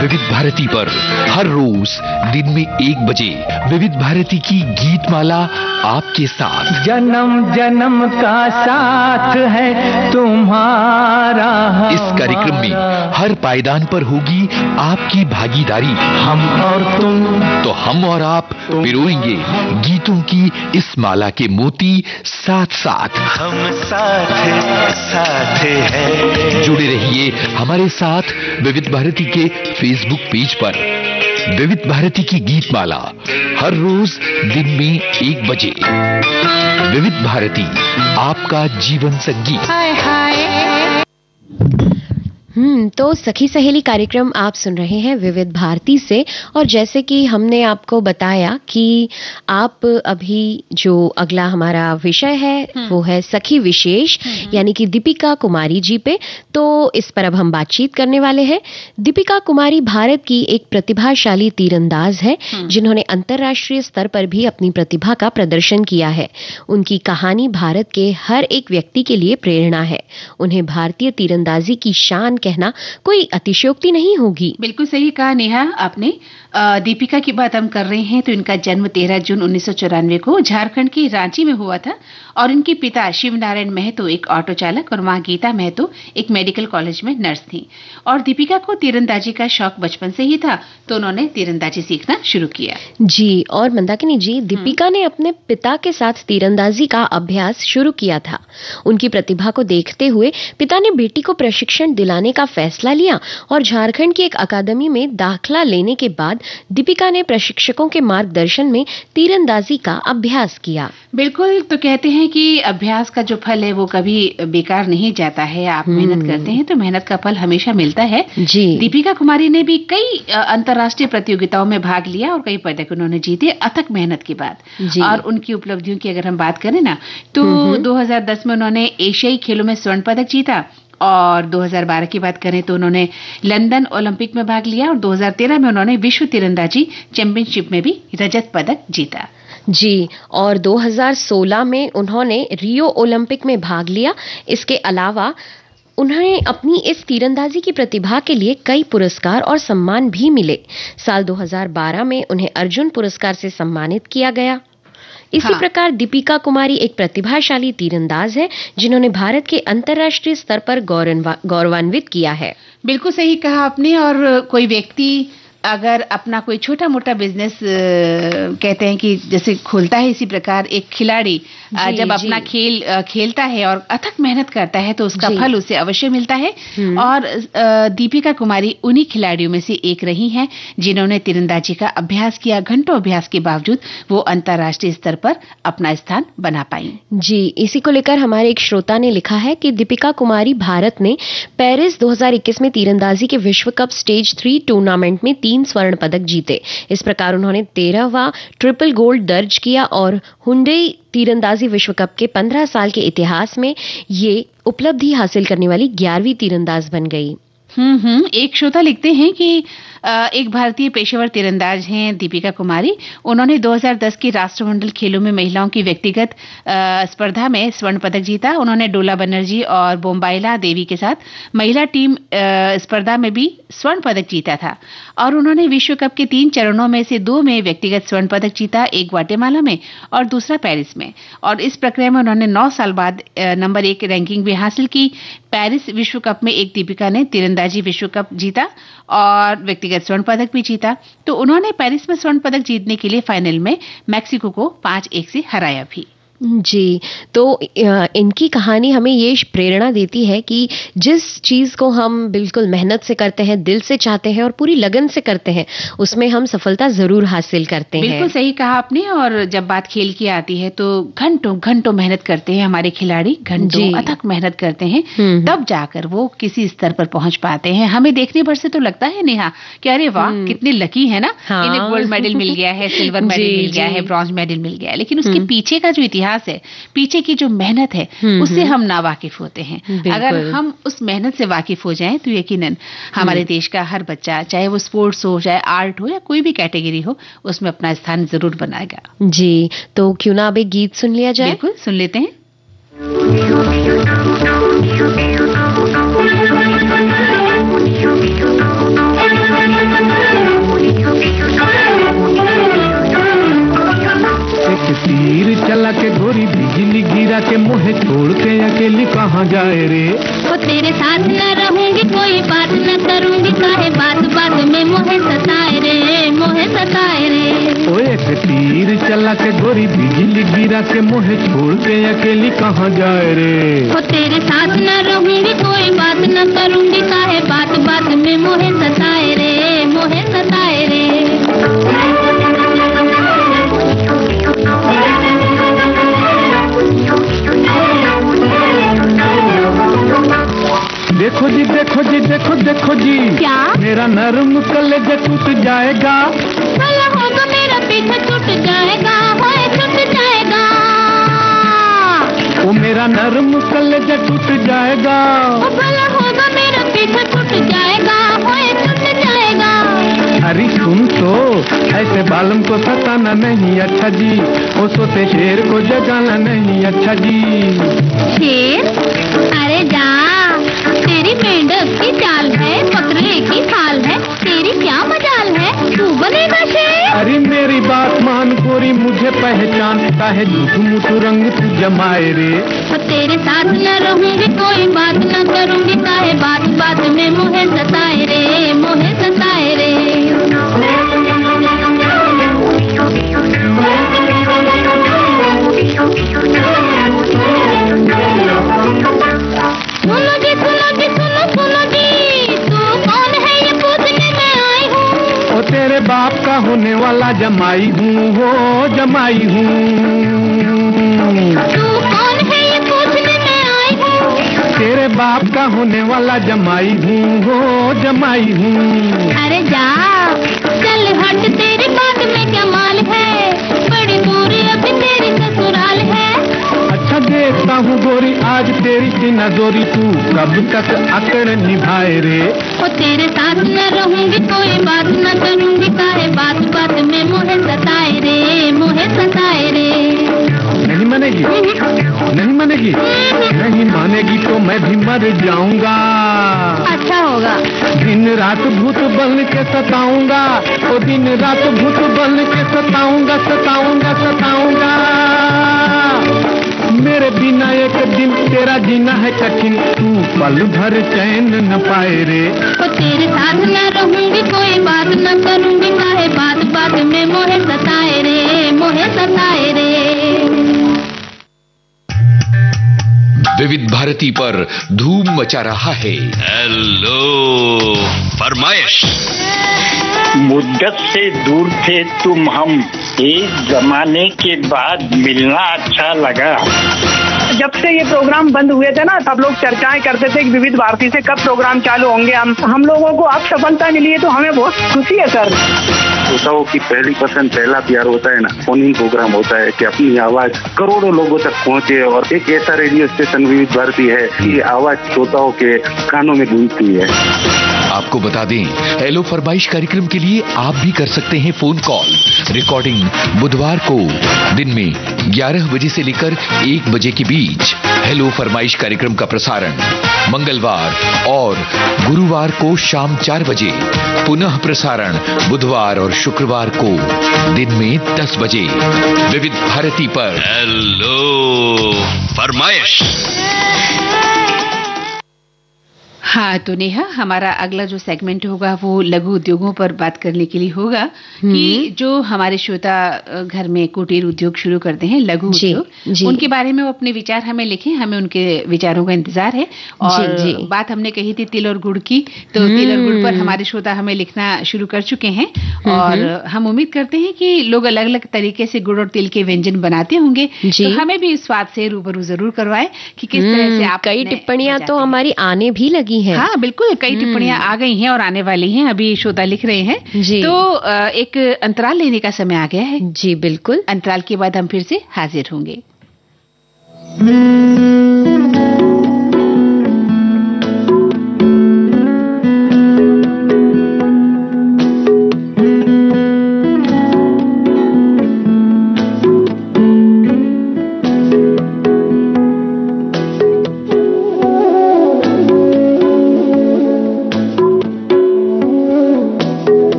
विविध भारती पर हर रोज दिन में 1 बजे विविध भारती की गीत माला आपके साथ। जन्म जन्म का साथ है तुम्हारा। इस कार्यक्रम में हर पायदान पर होगी आपकी भागीदारी। हम और तुम, तो हम और आप पिरोएंगे गीतों की इस माला के मोती साथ साथ। हम साथ साथ हैं। जुड़े रहिए हमारे साथ विविध भारती के फेसबुक पेज पर। विविध भारती की गीत माला हर रोज दिन में 1 बजे। विविध भारती, आपका जीवन संगीत। तो सखी सहेली कार्यक्रम आप सुन रहे हैं विविध भारती से। और जैसे कि हमने आपको बताया कि आप अभी जो अगला हमारा विषय है वो है सखी विशेष, यानी कि दीपिका कुमारी जी पे। तो इस पर अब हम बातचीत करने वाले हैं। दीपिका कुमारी भारत की एक प्रतिभाशाली तीरंदाज है जिन्होंने अंतर्राष्ट्रीय स्तर पर भी अपनी प्रतिभा का प्रदर्शन किया है। उनकी कहानी भारत के हर एक व्यक्ति के लिए प्रेरणा है। उन्हें भारतीय तीरंदाजी की शान कहना कोई अतिशयोक्ति नहीं होगी। बिल्कुल सही कहा नेहा आपने। दीपिका की बात हम कर रहे हैं तो इनका जन्म 13 जून 1994 को झारखंड के रांची में हुआ था और इनके पिता शिव नारायण महतो एक ऑटो चालक और मां गीता महतो एक मेडिकल कॉलेज में नर्स थी। और दीपिका को तीरंदाजी का शौक बचपन से ही था तो उन्होंने तीरंदाजी सीखना शुरू किया। जी, और मंदाकिनी जी, दीपिका ने अपने पिता के साथ तीरंदाजी का अभ्यास शुरू किया था। उनकी प्रतिभा को देखते हुए पिता ने बेटी को प्रशिक्षण दिलाने का फैसला लिया और झारखंड की एक अकादमी में दाखिला लेने के बाद दीपिका ने प्रशिक्षकों के मार्गदर्शन में तीरंदाजी का अभ्यास किया। बिल्कुल, तो कहते हैं कि अभ्यास का जो फल है वो कभी बेकार नहीं जाता है। आप मेहनत करते हैं तो मेहनत का फल हमेशा मिलता है। जी। दीपिका कुमारी ने भी कई अंतर्राष्ट्रीय प्रतियोगिताओं में भाग लिया और कई पदक उन्होंने जीते अथक मेहनत के बाद। और उनकी उपलब्धियों की अगर हम बात करें ना तो 2010 में उन्होंने एशियाई खेलों में स्वर्ण पदक जीता और 2012 की बात करें तो उन्होंने लंदन ओलंपिक में भाग लिया और 2013 में उन्होंने विश्व तीरंदाजी चैंपियनशिप में भी रजत पदक जीता। जी, और 2016 में उन्होंने रियो ओलंपिक में भाग लिया। इसके अलावा उन्हें अपनी इस तीरंदाजी की प्रतिभा के लिए कई पुरस्कार और सम्मान भी मिले। साल 2012 में उन्हें अर्जुन पुरस्कार से सम्मानित किया गया। इसी प्रकार दीपिका कुमारी एक प्रतिभाशाली तीरंदाज है जिन्होंने भारत के अंतर्राष्ट्रीय स्तर पर गौरवान्वित किया है। बिल्कुल सही कहा आपने। और कोई व्यक्ति अगर अपना कोई छोटा मोटा बिजनेस कहते हैं कि जैसे खोलता है, इसी प्रकार एक खिलाड़ी जब अपना खेल खेलता है और अथक मेहनत करता है तो उसका फल उसे अवश्य मिलता है। और दीपिका कुमारी उन्हीं खिलाड़ियों में से एक रही हैं जिन्होंने तीरंदाजी का अभ्यास किया। घंटों अभ्यास के बावजूद वो अंतर्राष्ट्रीय स्तर पर अपना स्थान बना पाई। जी, इसी को लेकर हमारे एक श्रोता ने लिखा है कि दीपिका कुमारी भारत ने पेरिस 2021 में तीरंदाजी के विश्व कप स्टेज 3 टूर्नामेंट में 3 स्वर्ण पदक जीते। इस प्रकार उन्होंने 13वां ट्रिपल गोल्ड दर्ज किया और हुंडई तीरंदाजी विश्व कप के 15 साल के इतिहास में ये उपलब्धि हासिल करने वाली 11वीं तीरंदाज बन गई। एक श्रोता लिखते हैं कि एक भारतीय पेशेवर तीरंदाज हैं दीपिका कुमारी। उन्होंने 2010 की राष्ट्रमंडल खेलों में महिलाओं की व्यक्तिगत स्पर्धा में स्वर्ण पदक जीता। उन्होंने डोला बनर्जी और बोम्बाइला देवी के साथ महिला टीम स्पर्धा में भी स्वर्ण पदक जीता था। और उन्होंने विश्व कप के 3 चरणों में से 2 में व्यक्तिगत स्वर्ण पदक जीता, एक ग्वाटेमाला में और दूसरा पेरिस में। और इस प्रक्रिया में उन्होंने 9 साल बाद नंबर 1 रैंकिंग भी हासिल की। पेरिस विश्व कप में एक दीपिका ने तीरंदाजी विश्व कप जीता और व्यक्तिगत स्वर्ण पदक भी जीता। तो उन्होंने पेरिस में स्वर्ण पदक जीतने के लिए फाइनल में मैक्सिको को 5-1 से हराया भी। जी, तो इनकी कहानी हमें ये प्रेरणा देती है कि जिस चीज को हम बिल्कुल मेहनत से करते हैं, दिल से चाहते हैं और पूरी लगन से करते हैं, उसमें हम सफलता जरूर हासिल करते हैं। बिल्कुल सही कहा आपने। और जब बात खेल की आती है तो घंटों घंटों मेहनत करते हैं हमारे खिलाड़ी, घंटों अथक मेहनत करते हैं, तब जाकर वो किसी स्तर पर पहुंच पाते हैं। हमें देखने भर से तो लगता है नेहा कि अरे वाह कितने लकी है ना, इन्हें गोल्ड मेडल मिल गया है, सिल्वर मेडल मिल गया है, ब्रॉन्ज मेडल मिल गया है। लेकिन उसके पीछे का जो इतिहास है, पीछे की जो मेहनत है, उससे हम ना वाकिफ होते हैं। अगर हम उस मेहनत से वाकिफ हो जाएं तो यकीनन हमारे देश का हर बच्चा, चाहे वो स्पोर्ट्स हो, चाहे आर्ट हो या कोई भी कैटेगरी हो, उसमें अपना स्थान जरूर बनाएगा। जी, तो क्यों ना अब एक गीत सुन लिया जाए? बिल्कुल, सुन लेते हैं। तीर चला के गोरी बिजली गिरा के मुहे छोड़ के अकेली कहाँ जाए रे। वो तेरे साथ न रहूंगी, कोई बात न करूंगी, काहे बात बात में मोहे सताए रे, मोहे सताए रे। ओ एक तीर चला के गोरी बिजली गिरा के मुहे छोड़ के अकेली कहाँ जाए रे। वो तेरे साथ न रहूंगी, कोई बात न करूंगी, काहे बात बात में मोहे सताए रे, मोहे सताए रे। देखो जी देखो जी देखो देखो जी, क्या मेरा नर्म कलेजा टूट जाएगा। भला होगा मेरा पीछा छूट जाएगा, होए छूट जाएगा। वो मेरा नर्म कलेजा टूट जाएगा। भला होगा मेरा पीछा छूट जाएगा, होए छूट जाएगा। अरे सुन तो, ऐसे बालम को सताना नहीं अच्छा जी, वो सोते शेर को जगाना नहीं अच्छा जी। शेर? अरे जा, तेरी मेंढक की चाल है, बकरे की खाल है, तेरी क्या मजाल है, तू बनेगा शेर। अरे मेरी बात मान गोरी, मुझे पहचानता है, झूठू मुठू रंग तू जमाए रे। तेरे साथ न रहूंगी, कोई बात न करूंगी, काहे बात बात में मोहे सताए रे, मोहे सताए रे। सुनो जी सुनो जी सुनो सुनो जी, बाप का होने वाला जमाई हूँ, हो जमाई हूँ। तू कौन है ये पूछने मैं आई हूँ। तेरे बाप का होने वाला जमाई हूँ, हो जमाई हूँ। अरे जा चल हट, तेरी बात में क्या माल है, बड़ी दूर अभी तेरी ससुराल है। अच्छा देखता हूँ गोरी आज तेरी सीना जोरी, तू कब तक अकड़ निभाए रे। ओ तेरे साथ न रहूंगी, कोई बात न करूंगी, काहे बात बात में मोहे सताए रे, मोहे सताए रे। नहीं मानेगी, नहीं मानेगी, नहीं मानेगी तो मैं भी मर जाऊंगा। अच्छा होगा। दिन रात भूत बन के सताऊंगा, ओ दिन रात भूत बन के सताऊंगा, सताऊंगा, सताऊंगा। मेरे बिना एक दिन तेरा जीना है कठिन, तू पल भर चैन न पाए रे। ओ तेरे साथ न रहूंगी, कोई बात न करूंगी, काहे बात बात में मोहे सताए रे, मोहे सताए रे। विविध भारती पर धूम मचा रहा है हेलो फरमाइश। मुद्दत से दूर थे तुम हम, एक जमाने के बाद मिलना अच्छा लगा। जब से ये प्रोग्राम बंद हुए थे ना, सब लोग चर्चाएं करते थे कि विविध भारती से कब प्रोग्राम चालू होंगे। हम लोगों को अब सफलता मिली है तो हमें बहुत खुशी है सर। श्रोताओं की पहली पसंद, पहला प्यार होता है ना, फोन इन प्रोग्राम होता है कि अपनी आवाज करोड़ों लोगों तक पहुंचे, और एक ऐसा रेडियो स्टेशन विविध भारती है कि आवाज श्रोताओं के कानों में गूंजती है। आपको बता दें, हेलो फरमाइश कार्यक्रम के लिए आप भी कर सकते हैं फोन कॉल। रिकॉर्डिंग बुधवार को दिन में 11 बजे से लेकर 1 बजे के बीच, हेलो फरमाइश कार्यक्रम का प्रसारण मंगलवार और गुरुवार को शाम 4 बजे, पुनः प्रसारण बुधवार और शुक्रवार को दिन में 10 बजे विविध भारती पर। हेलो फरमाइश। हाँ तो नेहा, हमारा अगला जो सेगमेंट होगा वो लघु उद्योगों पर बात करने के लिए होगा कि जो हमारे श्रोता घर में कुटीर उद्योग शुरू करते हैं, लघु उद्योग, उनके बारे में वो अपने विचार हमें लिखें, हमें उनके विचारों का इंतजार है। और बात हमने कही थी तिल और गुड़ की, तो तिल और गुड़ पर हमारे श्रोता हमें लिखना शुरू कर चुके हैं और हम उम्मीद करते हैं कि लोग अलग अलग तरीके से गुड़ और तिल के व्यंजन बनाते होंगे, तो हमें भी इस स्वाद से रूबरू जरूर करवाए कि किस तरह से आप। कई टिप्पणियां तो हमारी आने भी लगी हैं। हाँ बिल्कुल, कई टिप्पणियां आ गई हैं और आने वाली हैं, अभी श्रोता लिख रहे हैं। तो एक अंतराल लेने का समय आ गया है। जी बिल्कुल, अंतराल के बाद हम फिर से हाजिर होंगे।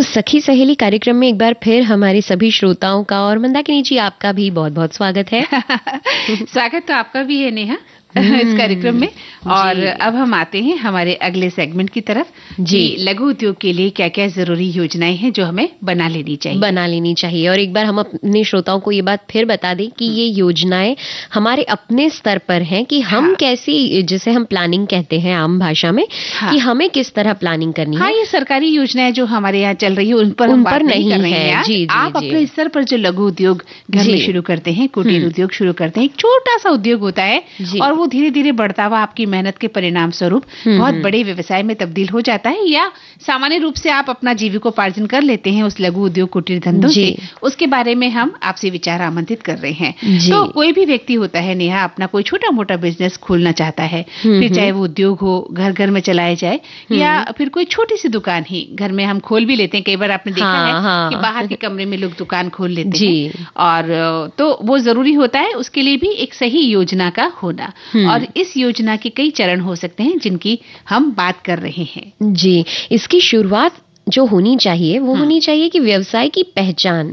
सखी सहेली कार्यक्रम में एक बार फिर हमारे सभी श्रोताओं का और मंदाकिनी जी आपका भी बहुत बहुत स्वागत है। स्वागत तो आपका भी है नेहा इस कार्यक्रम में। और अब हम आते हैं हमारे अगले सेगमेंट की तरफ जी। लघु उद्योग के लिए क्या क्या जरूरी योजनाएं हैं जो हमें बना लेनी चाहिए। और एक बार हम अपने श्रोताओं को ये बात फिर बता दें कि ये योजनाएं हमारे अपने स्तर पर हैं कि हम कैसी, जिसे हम प्लानिंग कहते हैं आम भाषा में, कि हमें किस तरह प्लानिंग करनी है। ये सरकारी योजनाएं जो हमारे यहाँ चल रही है उन पर हम बात नहीं कर रहे हैं। जी, आप अपने स्तर पर जो लघु उद्योग घर में शुरू करते हैं, कुटीर उद्योग शुरू करते हैं, एक छोटा सा उद्योग होता है और वो धीरे धीरे बढ़ता हुआ आपकी मेहनत के परिणाम स्वरूप बहुत बड़े व्यवसाय में तब्दील हो जाता है, या सामान्य रूप से आप अपना जीविकोपार्जन कर लेते हैं उस लघु उद्योग कुटीर धंधों से, उसके बारे में हम आपसे विचार आमंत्रित कर रहे हैं। तो कोई भी व्यक्ति होता है नेहा, अपना कोई छोटा मोटा बिजनेस खोलना चाहता है, फिर चाहे वो उद्योग हो, घर घर में चलाया जाए, या फिर कोई छोटी सी दुकान ही घर में हम खोल भी लेते हैं। कई बार आपने देखा है कि बाहर के कमरे में लोग दुकान खोल लेते हैं, और तो वो जरूरी होता है उसके लिए भी एक सही योजना का होना। और इस योजना के कई चरण हो सकते हैं जिनकी हम बात कर रहे हैं। जी, इसकी शुरुआत जो होनी चाहिए वो होनी चाहिए कि व्यवसाय की पहचान।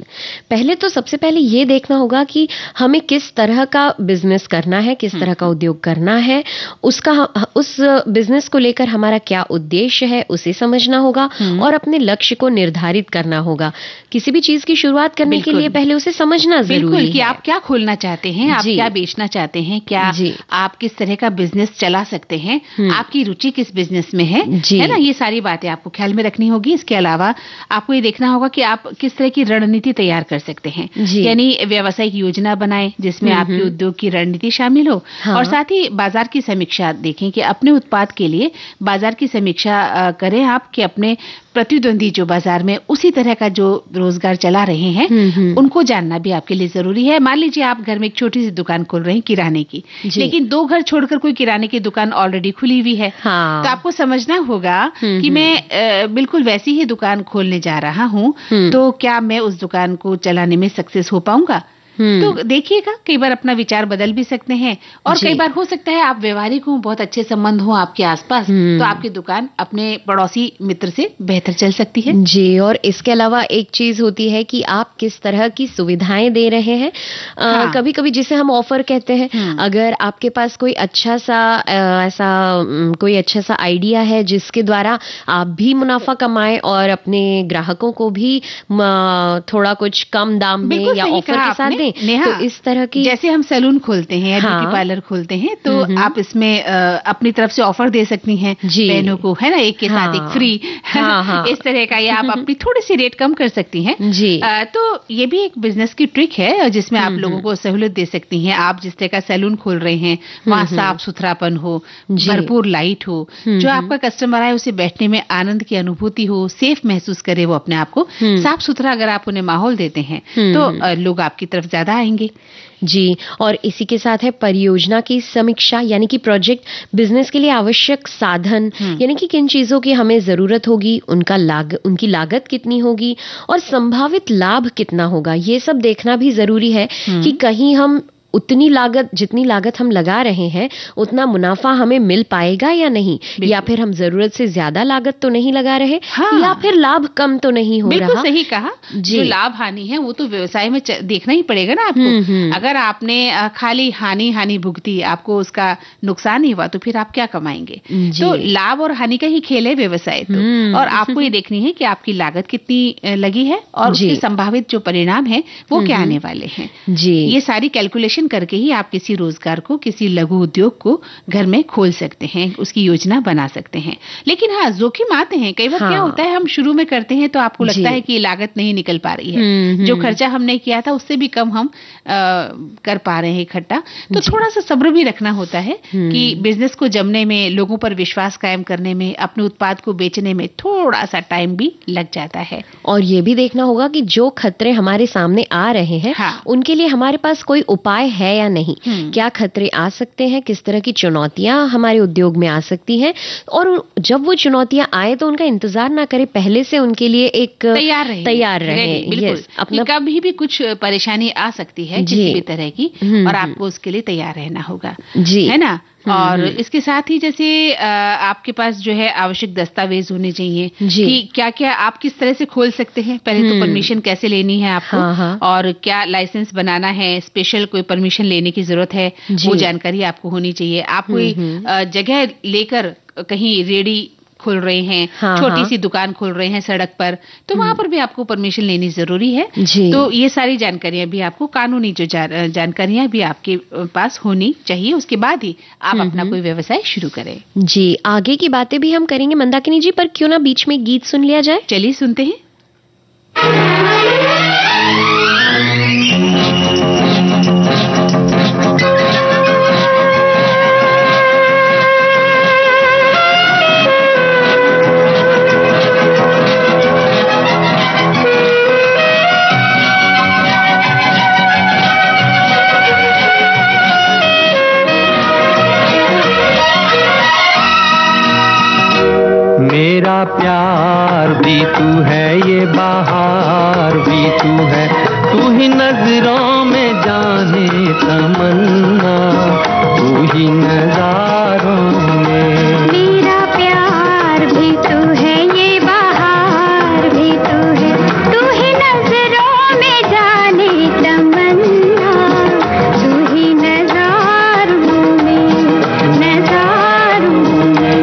पहले तो सबसे पहले ये देखना होगा कि हमें किस तरह का बिजनेस करना है, किस तरह का उद्योग करना है, उस बिजनेस को लेकर हमारा क्या उद्देश्य है उसे समझना होगा, और अपने लक्ष्य को निर्धारित करना होगा। किसी भी चीज की शुरुआत करने के लिए पहले उसे समझना जरूरी है कि आप क्या खोलना चाहते हैं, आप क्या बेचना चाहते हैं, क्या आप किस तरह का बिजनेस चला सकते हैं, आपकी रुचि किस बिजनेस में है ना, ये सारी बातें आपको ख्याल में रखनी होगी। इसके अलावा आपको ये देखना होगा कि आप किस तरह की रणनीति तैयार कर सकते हैं, यानी व्यावसायिक योजना बनाएं जिसमें आपके उद्योग की रणनीति शामिल हो, और साथ ही बाजार की समीक्षा देखें कि अपने उत्पाद के लिए बाजार की समीक्षा करें आप कि अपने प्रतिद्वंदी जो बाजार में उसी तरह का जो रोजगार चला रहे हैं उनको जानना भी आपके लिए जरूरी है। मान लीजिए आप घर में एक छोटी सी दुकान खोल रहे हैं किराने की, लेकिन 2 घर छोड़कर कोई किराने की दुकान ऑलरेडी खुली हुई है, तो आपको समझना होगा कि मैं बिल्कुल वैसी ही दुकान खोलने जा रहा हूं, तो क्या मैं उस दुकान को चलाने में सक्सेस हो पाऊंगा। तो देखिएगा, कई बार अपना विचार बदल भी सकते हैं, और कई बार हो सकता है आप व्यवहारिक हो, बहुत अच्छे संबंध हो आपके आसपास, तो आपकी दुकान अपने पड़ोसी मित्र से बेहतर चल सकती है। जी, और इसके अलावा एक चीज होती है कि आप किस तरह की सुविधाएं दे रहे हैं। कभी कभी जिसे हम ऑफर कहते हैं, अगर आपके पास कोई अच्छा सा आइडिया है जिसके द्वारा आप भी मुनाफा कमाएं और अपने ग्राहकों को भी थोड़ा कुछ कम दाम में या ऑफर के साथ, तो इस तरह की, जैसे हम सैलून खोलते हैं या ब्यूटी पार्लर खोलते हैं, तो आप इसमें अपनी तरफ से ऑफर दे सकती हैं बहनों को, है ना, एक के साथ एक फ्री, इस तरह का, या आप अपनी थोड़ी सी रेट कम कर सकती हैं। तो ये भी एक बिजनेस की ट्रिक है जिसमें आप लोगों को सहूलियत दे सकती हैं। आप जिस तरह का सैलून खोल रहे हैं वहाँ साफ सुथरापन हो, भरपूर लाइट हो, जो आपका कस्टमर आए उसे बैठने में आनंद की अनुभूति हो, सेफ महसूस करे वो अपने आप को, साफ सुथरा अगर आप उन्हें माहौल देते हैं तो लोग आपकी तरफ ज्यादा आएंगे। जी, और इसी के साथ है परियोजना की समीक्षा, यानी कि प्रोजेक्ट बिजनेस के लिए आवश्यक साधन, यानी कि किन चीजों की हमें जरूरत होगी, उनकी लागत कितनी होगी और संभावित लाभ कितना होगा, ये सब देखना भी जरूरी है कि कहीं हम जितनी लागत हम लगा रहे हैं उतना मुनाफा हमें मिल पाएगा या नहीं, या फिर हम जरूरत से ज्यादा लागत तो नहीं लगा रहे, या फिर लाभ कम तो नहीं हो रहा। बिल्कुल सही कहा। जो लाभ हानि है वो तो व्यवसाय में देखना ही पड़ेगा ना आपको। अगर आपने खाली हानि भुगती, आपको उसका नुकसान ही हुआ, तो फिर आप क्या कमाएंगे। तो लाभ और हानि का ही खेल है व्यवसाय तो, और आपको ये देखनी है कि आपकी लागत कितनी लगी है और उसके संभावित जो परिणाम है वो क्या आने वाले हैं। ये सारी कैलकुलेशन करके ही आप किसी रोजगार को, किसी लघु उद्योग को घर में खोल सकते हैं, उसकी योजना बना सकते हैं। लेकिन हाँ, जोखिम आते हैं। कई बार क्या होता है, हम शुरू में करते हैं तो आपको लगता है कि लागत नहीं निकल पा रही है, जो खर्चा हमने किया था उससे भी कम हम कर पा रहे हैं इकट्ठा। तो थोड़ा सा सब्र भी रखना होता है कि बिजनेस को जमने में, लोगों पर विश्वास कायम करने में, अपने उत्पाद को बेचने में थोड़ा सा टाइम भी लग जाता है। और ये भी देखना होगा कि जो खतरे हमारे सामने आ रहे हैं उनके लिए हमारे पास कोई उपाय है या नहीं, क्या खतरे आ सकते हैं, किस तरह की चुनौतियां हमारे उद्योग में आ सकती हैं, और जब वो चुनौतियां आए तो उनका इंतजार ना करें, पहले से उनके लिए एक तैयार रहे। अपना कभी भी कुछ परेशानी आ सकती है किसी भी तरह की, और आपको उसके लिए तैयार रहना होगा, है ना। और इसके साथ ही जैसे आपके पास जो है आवश्यक दस्तावेज होने चाहिए कि क्या क्या आप किस तरह से खोल सकते हैं। पहले तो परमिशन कैसे लेनी है आपको, और क्या लाइसेंस बनाना है, स्पेशल कोई परमिशन लेने की जरूरत है, वो जानकारी आपको होनी चाहिए। आप कोई जगह लेकर कहीं रेडी खोल रहे हैं, छोटी सी दुकान खोल रहे हैं सड़क पर, तो वहां पर भी आपको परमिशन लेनी जरूरी है। तो ये सारी जानकारियां भी आपको, कानूनी जो जानकारियां भी आपके पास होनी चाहिए, उसके बाद ही आप अपना कोई व्यवसाय शुरू करें। जी, आगे की बातें भी हम करेंगे मंदाकिनी जी, पर क्यों ना बीच में गीत सुन लिया जाए। चलिए सुनते हैं। भी तू है, ये बहार भी तू है, तू ही नजरों में जाने तमन्ना, तू ही नजारों में। मेरा प्यार भी तू है, ये बहार भी तू है, तू ही नजरों में जाने तमन्ना, तू ही नजारों में, नजारों में।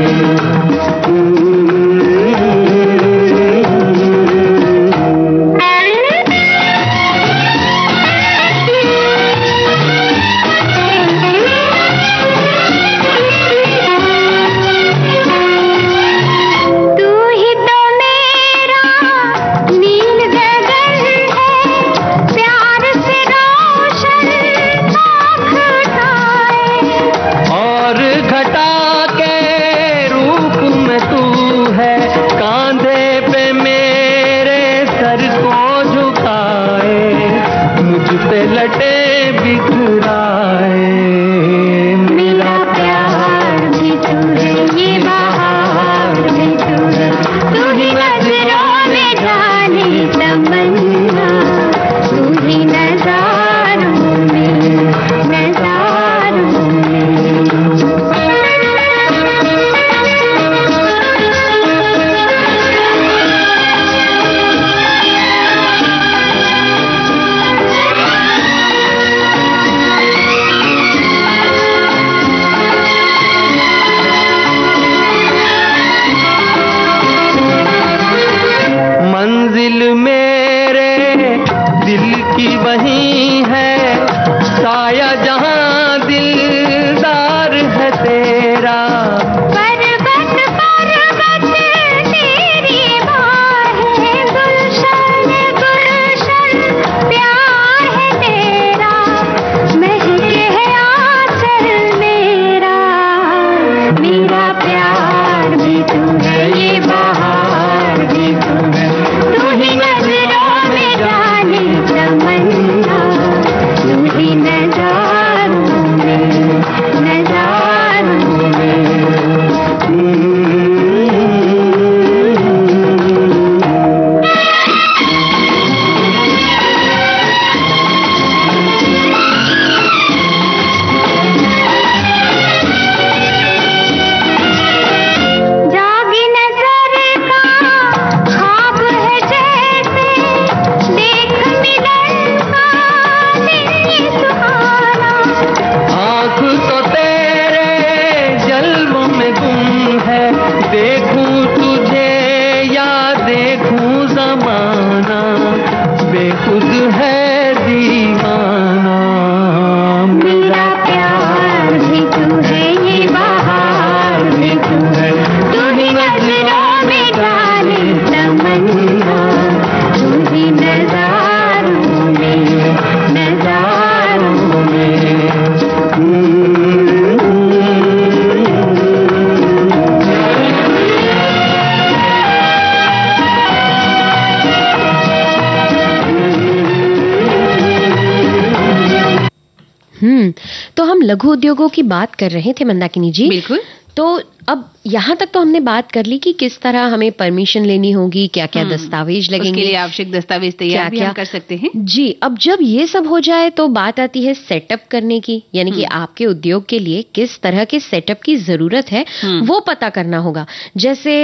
तो हम लघु उद्योगों की बात कर रहे थे मंदाकिनी जी। बिल्कुल। तो अब यहाँ तक तो हमने बात कर ली कि किस तरह हमें परमिशन लेनी होगी, क्या क्या दस्तावेज लगेंगे, उसके लिए आवश्यक दस्तावेज तैयार भी हम कर सकते हैं। जी, अब जब ये सब हो जाए तो बात आती है सेटअप करने की, यानी कि आपके उद्योग के लिए किस तरह के सेटअप की जरूरत है वो पता करना होगा। जैसे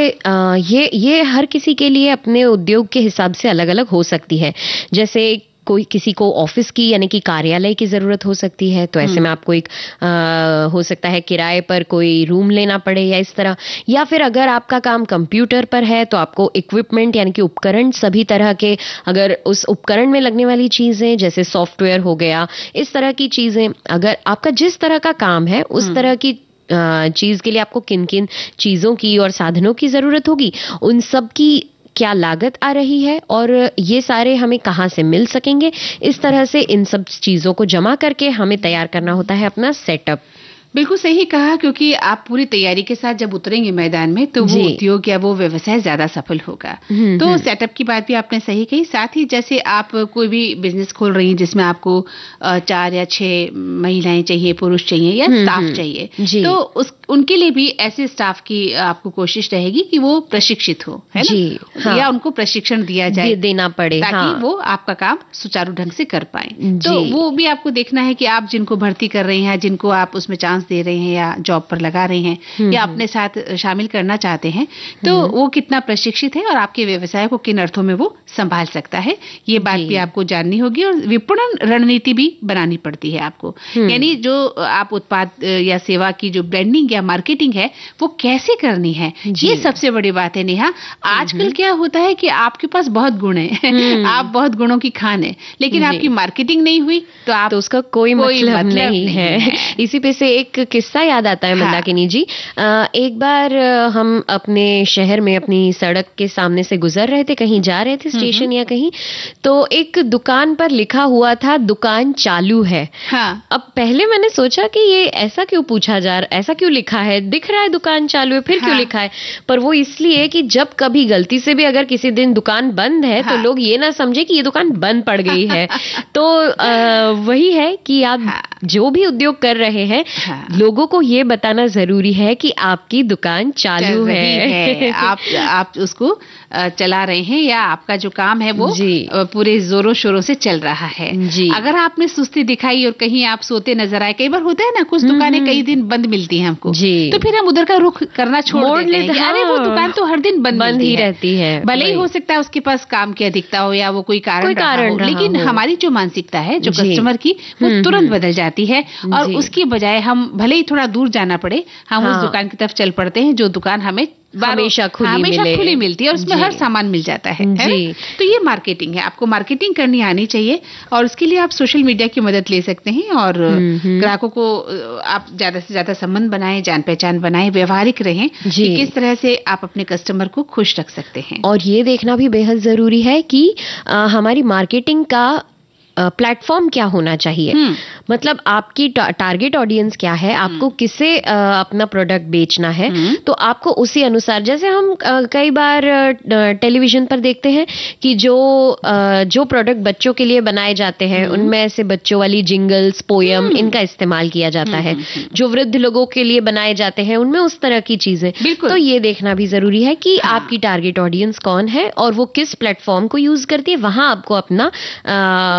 ये हर किसी के लिए अपने उद्योग के हिसाब से अलग अलग हो सकती है। जैसे कोई किसी को ऑफिस की यानी कि कार्यालय की जरूरत हो सकती है, तो ऐसे में आपको एक हो सकता है किराए पर कोई रूम लेना पड़े या इस तरह, या फिर अगर आपका काम कंप्यूटर पर है तो आपको इक्विपमेंट यानी कि उपकरण सभी तरह के, अगर उस उपकरण में लगने वाली चीजें जैसे सॉफ्टवेयर हो गया, इस तरह की चीजें, अगर आपका जिस तरह का काम है उस तरह की चीज के लिए आपको किन किन चीजों की और साधनों की जरूरत होगी, उन सब की क्या लागत आ रही है और ये सारे हमें कहाँ से मिल सकेंगे, इस तरह से इन सब चीजों को जमा करके हमें तैयार करना होता है अपना सेटअप। बिल्कुल सही कहा, क्योंकि आप पूरी तैयारी के साथ जब उतरेंगे मैदान में तो वो उद्योग या वो व्यवसाय ज्यादा सफल होगा। तो सेटअप की बात भी आपने सही कही। साथ ही जैसे आप कोई भी बिजनेस खोल रही हैं जिसमें आपको 4 या 6 महिलाएं चाहिए, पुरुष चाहिए या स्टाफ चाहिए, तो उनके लिए भी ऐसे स्टाफ की आपको कोशिश रहेगी कि वो प्रशिक्षित हो, है ना? जी, हाँ। या उनको प्रशिक्षण दिया जाए, देना पड़े, ताकि हाँ। वो आपका काम सुचारू ढंग से कर पाए। तो वो भी आपको देखना है कि आप जिनको भर्ती कर रहे हैं, जिनको आप उसमें चांस दे रहे हैं या जॉब पर लगा रहे हैं या अपने साथ शामिल करना चाहते हैं, तो वो कितना प्रशिक्षित है और आपके व्यवसाय को किन अर्थों में वो संभाल सकता है, ये बात भी आपको जाननी होगी। और विपणन रणनीति भी बनानी पड़ती है आपको, यानी जो आप उत्पाद या सेवा की जो ब्रांडिंग या मार्केटिंग है वो कैसे करनी है, ये सबसे बड़ी बात है नेहा। आजकल क्या होता है कि आपके पास बहुत गुण है, आप बहुत गुणों की खान है, लेकिन आपकी मार्केटिंग नहीं हुई तो आप तो उसका कोई मतलब नहीं है। इसी पे से एक किस्सा याद आता है मंदाकिनी जी। एक बार हम अपने शहर में अपनी सड़क के सामने से गुजर रहे थे, कहीं जा रहे थे स्टेशन या कहीं, तो एक दुकान पर लिखा हुआ था दुकान चालू है। अब पहले मैंने सोचा कि ये ऐसा क्यों पूछा जा रहा, ऐसा क्यों लिखा है, दिख रहा है दुकान चालू है, फिर क्यों लिखा है? पर वो इसलिए कि जब कभी गलती से भी अगर किसी दिन दुकान बंद है तो लोग ये ना समझे कि ये दुकान बंद पड़ गई है। तो वही है कि आप जो भी उद्योग कर रहे हैं, लोगों को ये बताना जरूरी है कि आपकी दुकान चालू है। आप उसको चला रहे हैं या आपका जो काम है वो पूरे जोरों शोरों से चल रहा है। अगर आपने सुस्ती दिखाई और कहीं आप सोते नजर आए, कई बार होता है ना, कुछ दुकानें कई दिन बंद मिलती हैं हमको, तो फिर हम उधर का रुख करना छोड़ देते हैं। अरे वो दुकान तो हर दिन बंद ही रहती है, भले ही हो सकता है उसके पास काम की अधिकता हो या वो कोई कारण हो, लेकिन हमारी जो मानसिकता है जो कस्टमर की, वो तुरंत बदल जाती है और उसकी बजाय हम भले ही थोड़ा दूर जाना पड़े, हम उस दुकान की तरफ चल पड़ते हैं जो दुकान हमें हमेशा खुली मिलती है और उसमें हर सामान मिल जाता है। तो ये मार्केटिंग है, आपको मार्केटिंग करनी आनी चाहिए और उसके लिए आप सोशल मीडिया की मदद ले सकते हैं और ग्राहकों को आप ज्यादा से ज्यादा संबंध बनाएं, जान पहचान बनाएं, व्यवहारिक रहें कि किस तरह से आप अपने कस्टमर को खुश रख सकते हैं। और ये देखना भी बेहद जरूरी है कि हमारी मार्केटिंग का प्लेटफॉर्म क्या होना चाहिए, मतलब आपकी टारगेट ऑडियंस क्या है, आपको किसे अपना प्रोडक्ट बेचना है, तो आपको उसी अनुसार, जैसे हम कई बार टेलीविजन पर देखते हैं कि जो प्रोडक्ट बच्चों के लिए बनाए जाते हैं उनमें ऐसे बच्चों वाली जिंगल्स, पोयम, इनका इस्तेमाल किया जाता है। जो वृद्ध लोगों के लिए बनाए जाते हैं उनमें उस तरह की चीजें। तो ये देखना भी जरूरी है कि आपकी टारगेट ऑडियंस कौन है और वो किस प्लेटफॉर्म को यूज करती है, वहां आपको अपना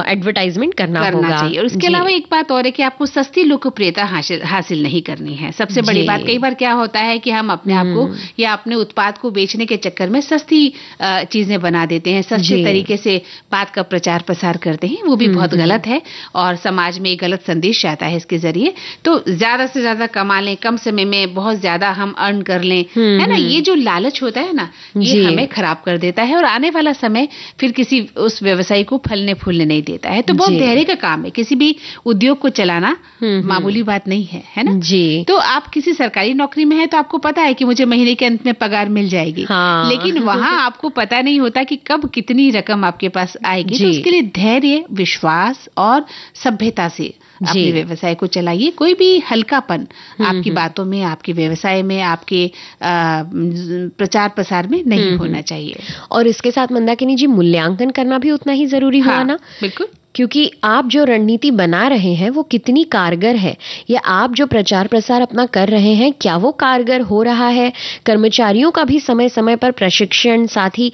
एडवर्टाइजमेंट करना होगा चाहिए। और इसके अलावा एक बात और है कि आपको सस्ती लोकप्रियता हासिल नहीं करनी है। सबसे बड़ी बात, कई बार क्या होता है कि हम अपने आप को या अपने उत्पाद को बेचने के चक्कर में सस्ती चीजें बना देते हैं, सस्ते तरीके से बात का प्रचार प्रसार करते हैं, वो भी बहुत गलत है और समाज में एक गलत संदेश जाता है इसके जरिए। तो ज्यादा से ज्यादा कमा लें, कम समय में बहुत ज्यादा हम अर्न कर लें, है ना, ये जो लालच होता है ना, ये हमें खराब कर देता है और आने वाला समय फिर किसी उस व्यवसाय को फलने फूलने नहीं देता है। तो बहुत धैर्य का काम है, किसी भी उद्योग को चलाना मामूली बात नहीं है ना जी। तो आप किसी सरकारी नौकरी में है तो आपको पता है कि मुझे महीने के अंत में पगार मिल जाएगी, लेकिन वहां आपको पता नहीं होता कि कब कितनी रकम आपके पास आएगी। तो उसके लिए धैर्य, विश्वास और सभ्यता से अपने व्यवसाय को चलाइए। कोई भी हल्कापन आपकी बातों में, आपके व्यवसाय में, आपके प्रचार प्रसार में नहीं होना चाहिए। और इसके साथ मंदाकिनी जी, मूल्यांकन करना भी उतना ही जरूरी हुआ ना। बिल्कुल, क्योंकि आप जो रणनीति बना रहे हैं वो कितनी कारगर है, या आप जो प्रचार प्रसार अपना कर रहे हैं क्या वो कारगर हो रहा है, कर्मचारियों का भी समय समय पर प्रशिक्षण, साथ ही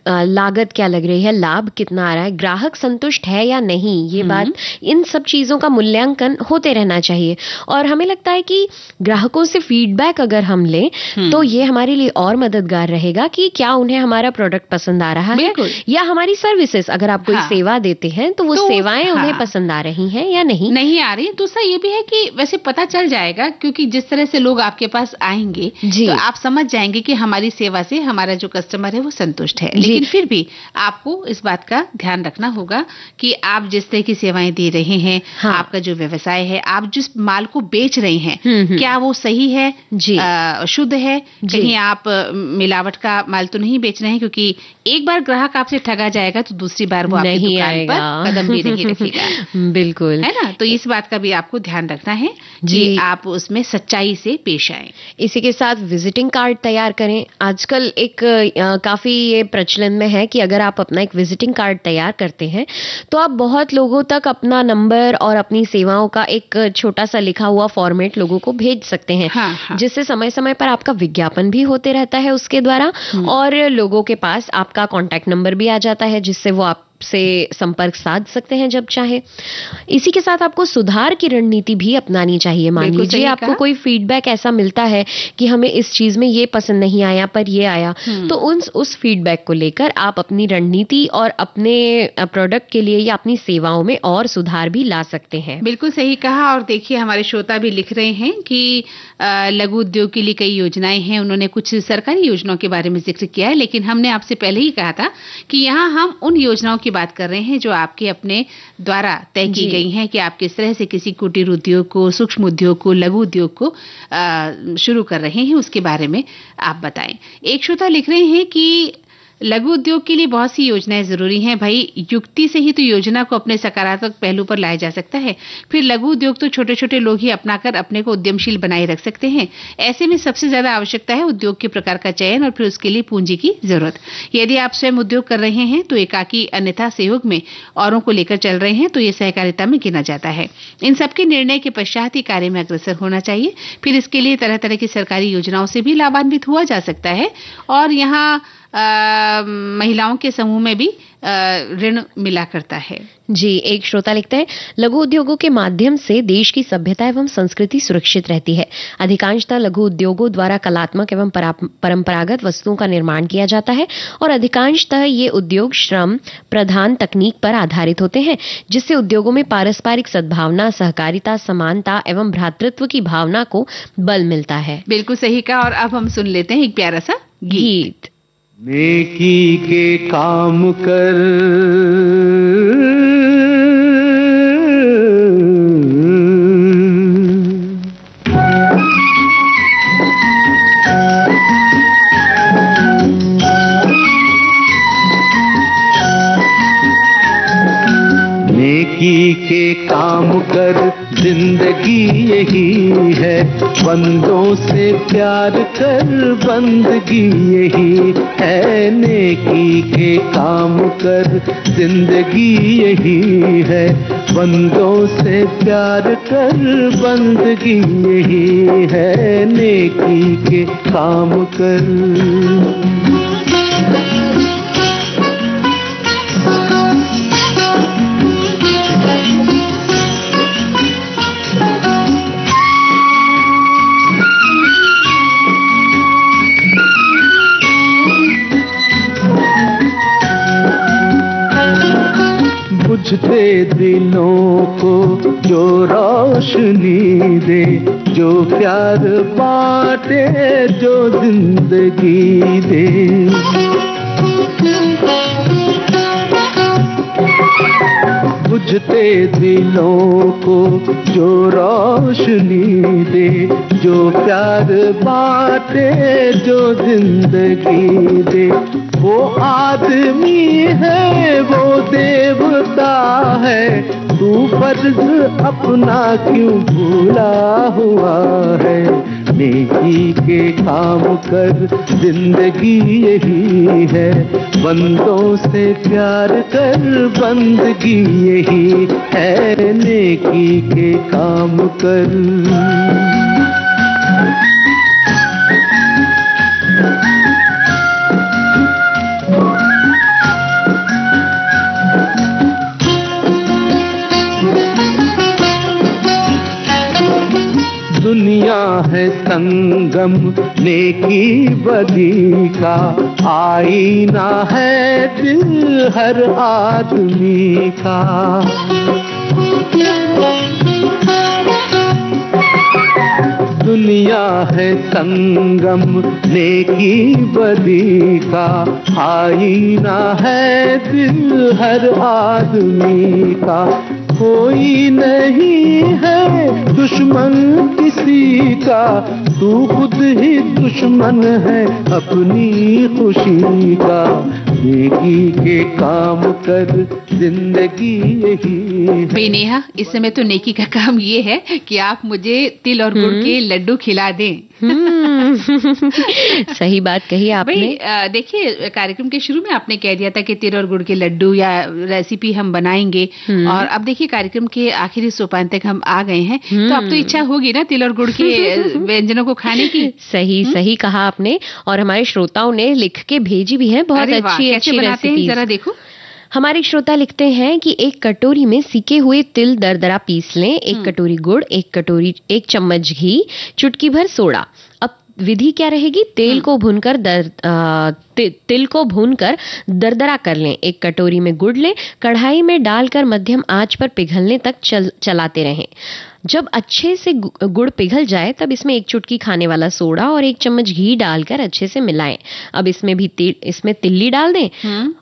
लागत क्या लग रही है, लाभ कितना आ रहा है, ग्राहक संतुष्ट है या नहीं, ये बात, इन सब चीजों का मूल्यांकन होते रहना चाहिए। और हमें लगता है कि ग्राहकों से फीडबैक अगर हम लें तो ये हमारे लिए और मददगार रहेगा कि क्या उन्हें हमारा प्रोडक्ट पसंद आ रहा है, या हमारी सर्विसेज, अगर आप कोई सेवा देते हैं तो वो सेवाएं उन्हें पसंद आ रही हैं या नहीं आ रही। दूसरा ये भी है कि वैसे पता चल जाएगा, क्योंकि जिस तरह से लोग आपके पास आएंगे तो आप समझ जाएंगे कि हमारी सेवा से हमारा जो कस्टमर है वो संतुष्ट है। लेकिन फिर भी आपको इस बात का ध्यान रखना होगा कि आप जिस तरह की सेवाएं दे रहे हैं, आपका जो व्यवसाय है, आप जिस माल को बेच रहे हैं, क्या वो सही है, शुद्ध है, कहीं आप मिलावट का माल तो नहीं बेच रहे हैं, क्योंकि एक बार ग्राहक आपसे ठगा जाएगा तो दूसरी बार वो आपकी दुकान पर कदम कभी नहीं रखेगा। बिल्कुल, है ना। तो इस बात का भी आपको ध्यान रखना है कि आप उसमें सच्चाई से पेश आए। इसी के साथ विजिटिंग कार्ड तैयार करें। आजकल एक काफी ये प्रचलन में है कि अगर आप अपना एक विजिटिंग कार्ड तैयार करते हैं तो आप बहुत लोगों तक अपना नंबर और अपनी सेवाओं का एक छोटा सा लिखा हुआ फॉर्मेट लोगों को भेज सकते हैं। हाँ। जिससे समय समय पर आपका विज्ञापन भी होते रहता है उसके द्वारा, और लोगों के पास आपका कॉन्टैक्ट नंबर भी आ जाता है जिससे वो आप से संपर्क साध सकते हैं जब चाहे। इसी के साथ आपको सुधार की रणनीति भी अपनानी चाहिए। मान लीजिए आपको कोई फीडबैक ऐसा मिलता है कि हमें इस चीज में ये पसंद नहीं आया पर ये आया, तो उस फीडबैक को लेकर आप अपनी रणनीति और अपने प्रोडक्ट के लिए या अपनी सेवाओं में और सुधार भी ला सकते हैं। बिल्कुल सही कहा। और देखिए हमारे श्रोता भी लिख रहे हैं कि लघु उद्योग के लिए कई योजनाएं हैं। उन्होंने कुछ सरकारी योजनाओं के बारे में जिक्र किया है, लेकिन हमने आपसे पहले ही कहा था कि यहाँ हम उन योजनाओं की बात कर रहे हैं जो आपके अपने द्वारा तय की गई हैं कि आप किस तरह से किसी कुटीर उद्योग को, सूक्ष्म उद्योग को, लघु उद्योग को शुरू कर रहे हैं, उसके बारे में आप बताएं। एक श्रोता लिख रहे हैं कि लघु उद्योग के लिए बहुत सी योजनाएं जरूरी हैं। भाई युक्ति से ही तो योजना को अपने सकारात्मक पहलू पर लाया जा सकता है। फिर लघु उद्योग तो छोटे छोटे लोग ही अपनाकर अपने को उद्यमशील बनाए रख सकते हैं। ऐसे में सबसे ज्यादा आवश्यकता है उद्योग के प्रकार का चयन और फिर उसके लिए पूंजी की जरूरत। यदि आप स्वयं उद्योग कर रहे हैं तो एकाकी, अन्यथा सहयोग में औरों को लेकर चल रहे हैं तो ये सहकारिता में गिना जाता है। इन सबके निर्णय के पश्चात ही कार्य में अग्रसर होना चाहिए। फिर इसके लिए तरह तरह की सरकारी योजनाओं से भी लाभान्वित हुआ जा सकता है। और यहाँ महिलाओं के समूह में भी ऋण मिला करता है। जी, एक श्रोता लिखते हैं, लघु उद्योगों के माध्यम से देश की सभ्यता एवं संस्कृति सुरक्षित रहती है। अधिकांशतः लघु उद्योगों द्वारा कलात्मक एवं परंपरागत वस्तुओं का निर्माण किया जाता है और अधिकांशतः ये उद्योग श्रम प्रधान तकनीक पर आधारित होते हैं, जिससे उद्योगों में पारस्परिक सद्भावना, सहकारिता, समानता एवं भ्रातृत्व की भावना को बल मिलता है। बिल्कुल सही कहा। और अब हम सुन लेते हैं एक प्यारा सा गीत। नेकी के काम कर, नेकी के काम कर, जिंदगी यही है, बंदों से प्यार कर, बंदगी यही है। नेकी के काम कर, जिंदगी यही है, बंदों से प्यार कर, बंदगी यही है। नेकी के काम कर। बुझते दिलों को जो रोशनी दे, जो प्यार बांटे, जो जिंदगी दे। बुझते दिलों को जो रोशनी दे, जो प्यार बांटे, जो जिंदगी दे। वो आदमी है, वो देवता है, तू फर्ज अपना क्यों भूला हुआ है। नेकी के काम कर, जिंदगी यही है, बंदों से प्यार कर, बंदगी यही है। नेकी के काम कर। दुनिया है संगम नेकी बदी का, आईना है दिल हर आदमी का। दुनिया है संगम नेकी बदी का, आईना है दिल हर आदमी का। कोई नहीं है दुश्मन किसी का, तू खुद ही दुश्मन है अपनी खुशी का। नेकी के काम कर जिंदगी यही। भाई नेहा, इस समय तो नेकी का काम ये है कि आप मुझे तिल और गुड़ के लड्डू खिला दें। सही बात कही आपने। भाई देखिए, कार्यक्रम के शुरू में आपने कह दिया था कि तिल और गुड़ के लड्डू या रेसिपी हम बनाएंगे, और अब देखिए कार्यक्रम के आखिरी सोपान तक हम आ गए हैं, तो अब तो इच्छा होगी ना तिल और गुड़ के व्यंजनों को खाने की। सही कहा आपने, और हमारे श्रोताओं ने लिख के भेजी भी है बहुत अच्छी रेसिपी। जरा देखो। हमारे श्रोता लिखते हैं कि एक कटोरी में सीके हुए तिल दरदरा पीस लें, एक कटोरी गुड़, एक चम्मच घी, चुटकी भर सोडा। अब विधि क्या रहेगी? तिल को भूनकर दरदरा कर लें। एक कटोरी में गुड़ लें, कढ़ाई में डालकर मध्यम आंच पर पिघलने तक चलाते रहें। जब अच्छे से गुड़ पिघल जाए तब इसमें एक चुटकी खाने वाला सोडा और एक चम्मच घी डालकर अच्छे से मिलाएं। अब इसमें तिल्ली डाल दें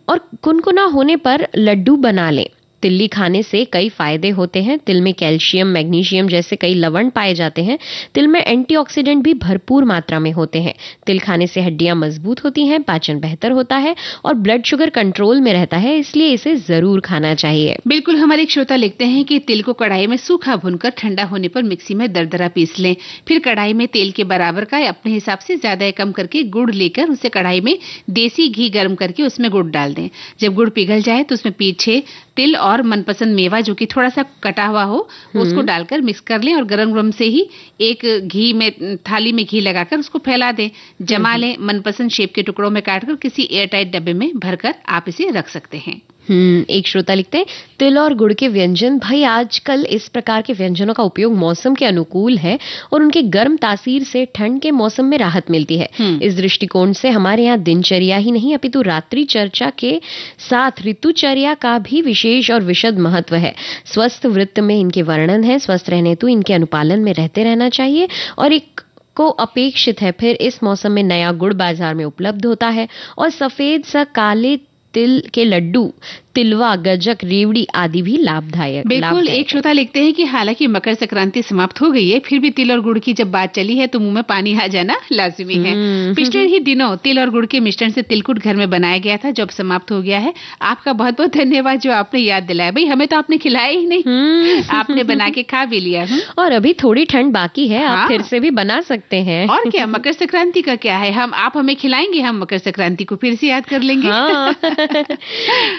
और कुनकुना होने पर लड्डू बना लें। तिल्ली खाने से कई फायदे होते हैं। तिल में कैल्शियम, मैग्नीशियम जैसे कई लवण पाए जाते हैं। तिल में एंटीऑक्सीडेंट भी भरपूर मात्रा में होते हैं। तिल खाने से हड्डियां मजबूत होती हैं, पाचन बेहतर होता है और ब्लड शुगर कंट्रोल में रहता है, इसलिए इसे जरूर खाना चाहिए। बिल्कुल। हमारे एक श्रोता लिखते हैं कि तिल को कढ़ाई में सूखा भूनकर ठंडा होने पर मिक्सी में दरदरा पीस लें। फिर कढ़ाई में तेल के बराबर का अपने हिसाब से ज्यादा या कम करके गुड़ लेकर उसे कढ़ाई में देसी घी गर्म करके उसमें गुड़ डाल दें। जब गुड़ पिघल जाए तो उसमें पीछे तिल और मनपसंद मेवा जो कि थोड़ा सा कटा हुआ हो उसको डालकर मिक्स कर लें और गरम से ही एक थाली में घी लगाकर उसको फैला दें, जमा लें। मनपसंद शेप के टुकड़ों में काटकर किसी एयरटाइट डब्बे में भरकर आप इसे रख सकते हैं। एक श्रोता लिखते हैं, तिल और गुड़ के व्यंजन, भाई आजकल इस प्रकार के व्यंजनों का उपयोग मौसम के अनुकूल है और उनके गर्म तासीर से ठंड के मौसम में राहत मिलती है। इस दृष्टिकोण से हमारे यहाँ दिनचर्या ही नहीं अपितु रात्रि चर्चा के साथ ऋतुचर्या का भी विशेष और विशद महत्व है। स्वस्थ वृत्त में इनके वर्णन है। स्वस्थ रहने हेतु इनके अनुपालन में रहते रहना चाहिए और एक को अपेक्षित है। फिर इस मौसम में नया गुड़ बाजार में उपलब्ध होता है और सफेद सा काले तिल के लड्डू, तिलवा, गजक, रेवड़ी आदि भी लाभदायक। बिल्कुल। एक श्रोता लिखते हैं कि हालांकि मकर संक्रांति समाप्त हो गई है, फिर भी तिल और गुड़ की जब बात चली है तो मुंह में पानी आ जाना लाजिमी है। पिछले ही दिनों तिल और गुड़ के मिश्रण से तिलकुट घर में बनाया गया था, जब समाप्त हो गया है। आपका बहुत बहुत धन्यवाद जो आपने याद दिलाया। भाई हमें तो आपने खिलाया ही नहीं, आपने बना के खा भी लिया। और अभी थोड़ी ठंड बाकी है, आप फिर से भी बना सकते हैं। और क्या, मकर संक्रांति का क्या है, आप हमें खिलाएंगे, हम मकर संक्रांति को फिर से याद कर लेंगे।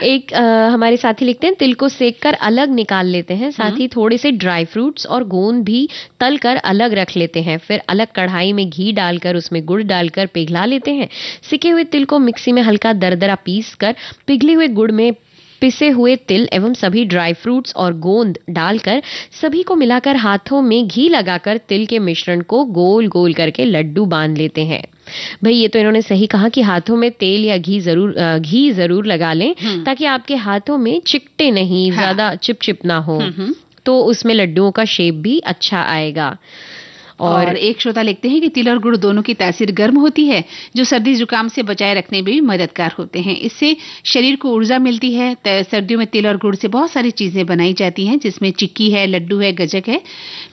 एक हमारे साथी लिखते हैं, तिल को सेककर अलग निकाल लेते हैं, साथ ही थोड़े से ड्राई फ्रूट्स और गोंद भी तल कर अलग रख लेते हैं। फिर अलग कढ़ाई में घी डालकर उसमें गुड़ डालकर पिघला लेते हैं। सिके हुए तिल को मिक्सी में हल्का दरदरा पीस कर पिघले हुए गुड़ में पिसे हुए तिल एवं सभी ड्राई फ्रूट्स और गोंद डालकर सभी को मिलाकर हाथों में घी लगाकर तिल के मिश्रण को गोल गोल करके लड्डू बांध लेते हैं। भाई ये तो इन्होंने सही कहा कि हाथों में तेल या घी जरूर लगा लें ताकि आपके हाथों में चिकटे नहीं, ज्यादा चिपचिप ना हो, तो उसमें लड्डुओं का शेप भी अच्छा आएगा। और एक श्रोता लिखते हैं कि तिल और गुड़ दोनों की तासीर गर्म होती है, जो सर्दी जुकाम से बचाए रखने में भी मददगार होते हैं। इससे शरीर को ऊर्जा मिलती है। सर्दियों में तिल और गुड़ से बहुत सारी चीजें बनाई जाती हैं, जिसमें चिक्की है, लड्डू है, गजक है।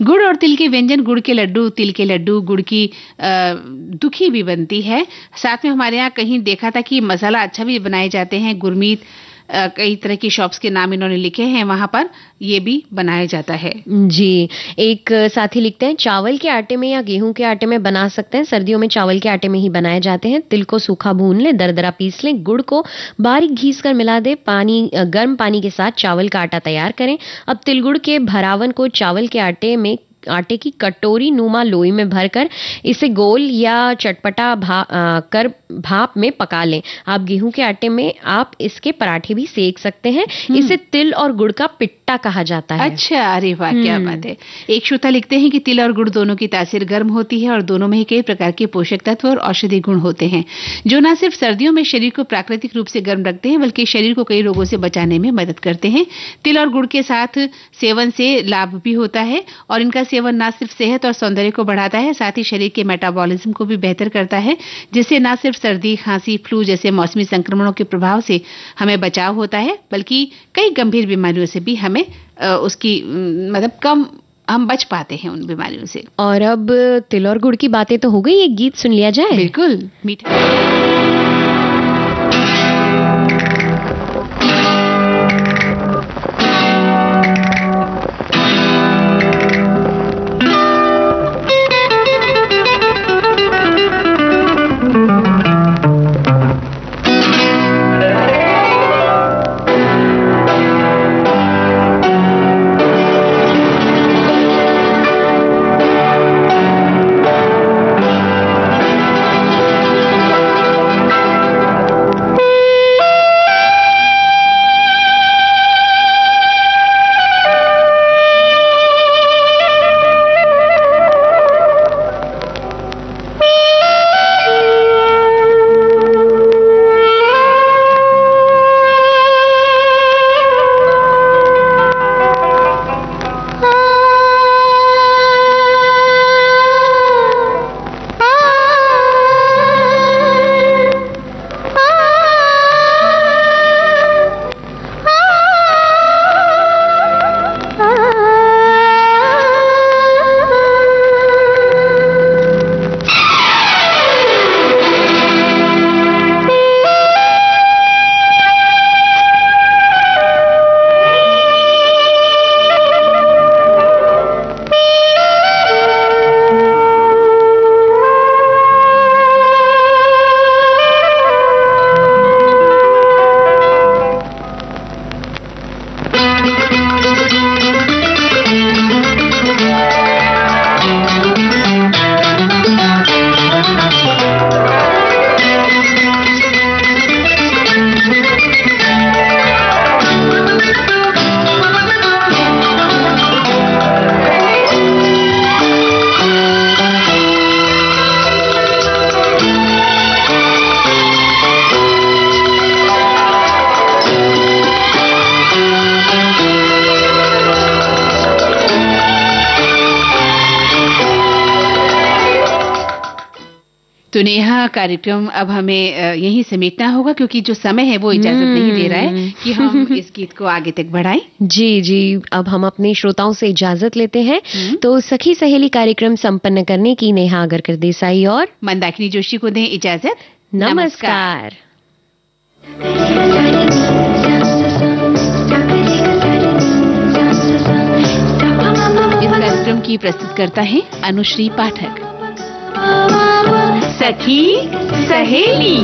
गुड़ और तिल के व्यंजन, गुड़ के लड्डू, तिल के लड्डू, गुड़ की दुखी भी बनती है। साथ में हमारे यहाँ कहीं देखा था कि मसाला अच्छा भी बनाए जाते हैं। गुरमीत, कई तरह की शॉप्स के नाम इन्होंने लिखे हैं, वहां पर ये भी बनाया जाता है। जी। एक साथी लिखते हैं, चावल के आटे में या गेहूं के आटे में बना सकते हैं। सर्दियों में चावल के आटे में ही बनाए जाते हैं। तिल को सूखा भून लें, दरदरा पीस लें, गुड़ को बारीक घीस कर मिला दे, गर्म पानी के साथ चावल का आटा तैयार करें। अब तिल गुड़ के भरावन को चावल के आटे की कटोरी नुमा लोई में भरकर इसे गोल या चटपटा कर भाप में पका लें। आप गेहूं के आटे में आप इसके पराठे भी सेक सकते हैं। इसे तिल और गुड़ का पिट्टा कहा जाता है। अच्छा, अरे वाह, क्या बात है। एक श्रोता लिखते हैं कि तिल और गुड़ दोनों की तासीर गर्म होती है और दोनों में ही कई प्रकार के पोषक तत्व और औषधि गुण होते हैं, जो न सिर्फ सर्दियों में शरीर को प्राकृतिक रूप से गर्म रखते हैं, बल्कि शरीर को कई रोगों से बचाने में मदद करते हैं। तिल और गुड़ के साथ सेवन से लाभ भी होता है और इनका सेवन न सिर्फ सेहत और सौंदर्य को बढ़ाता है, साथ ही शरीर के मेटाबॉलिज्म को भी बेहतर करता है, जिससे न सिर्फ सर्दी, खांसी, फ्लू जैसे मौसमी संक्रमणों के प्रभाव से हमें बचाव होता है, बल्कि कई गंभीर बीमारियों से भी हमें उसकी मतलब कम हम बच पाते हैं उन बीमारियों से। और अब तिल और गुड़ की बातें तो हो गई, एक गीत सुन लिया जाए। बिल्कुल, मीठा। तो नेहा, कार्यक्रम अब हमें यहीं समेटना होगा, क्योंकि जो समय है वो इजाजत नहीं दे रहा है कि हम इस गीत को आगे तक बढ़ाएं। जी जी, अब हम अपने श्रोताओं से इजाजत लेते हैं। तो सखी सहेली कार्यक्रम संपन्न करने की नेहा अगरकर देसाई और मंदाकिनी जोशी को दें इजाजत। नमस्कार। इस कार्यक्रम की प्रस्तुतकर्ता है अनुश्री पाठक। सखी सहेली।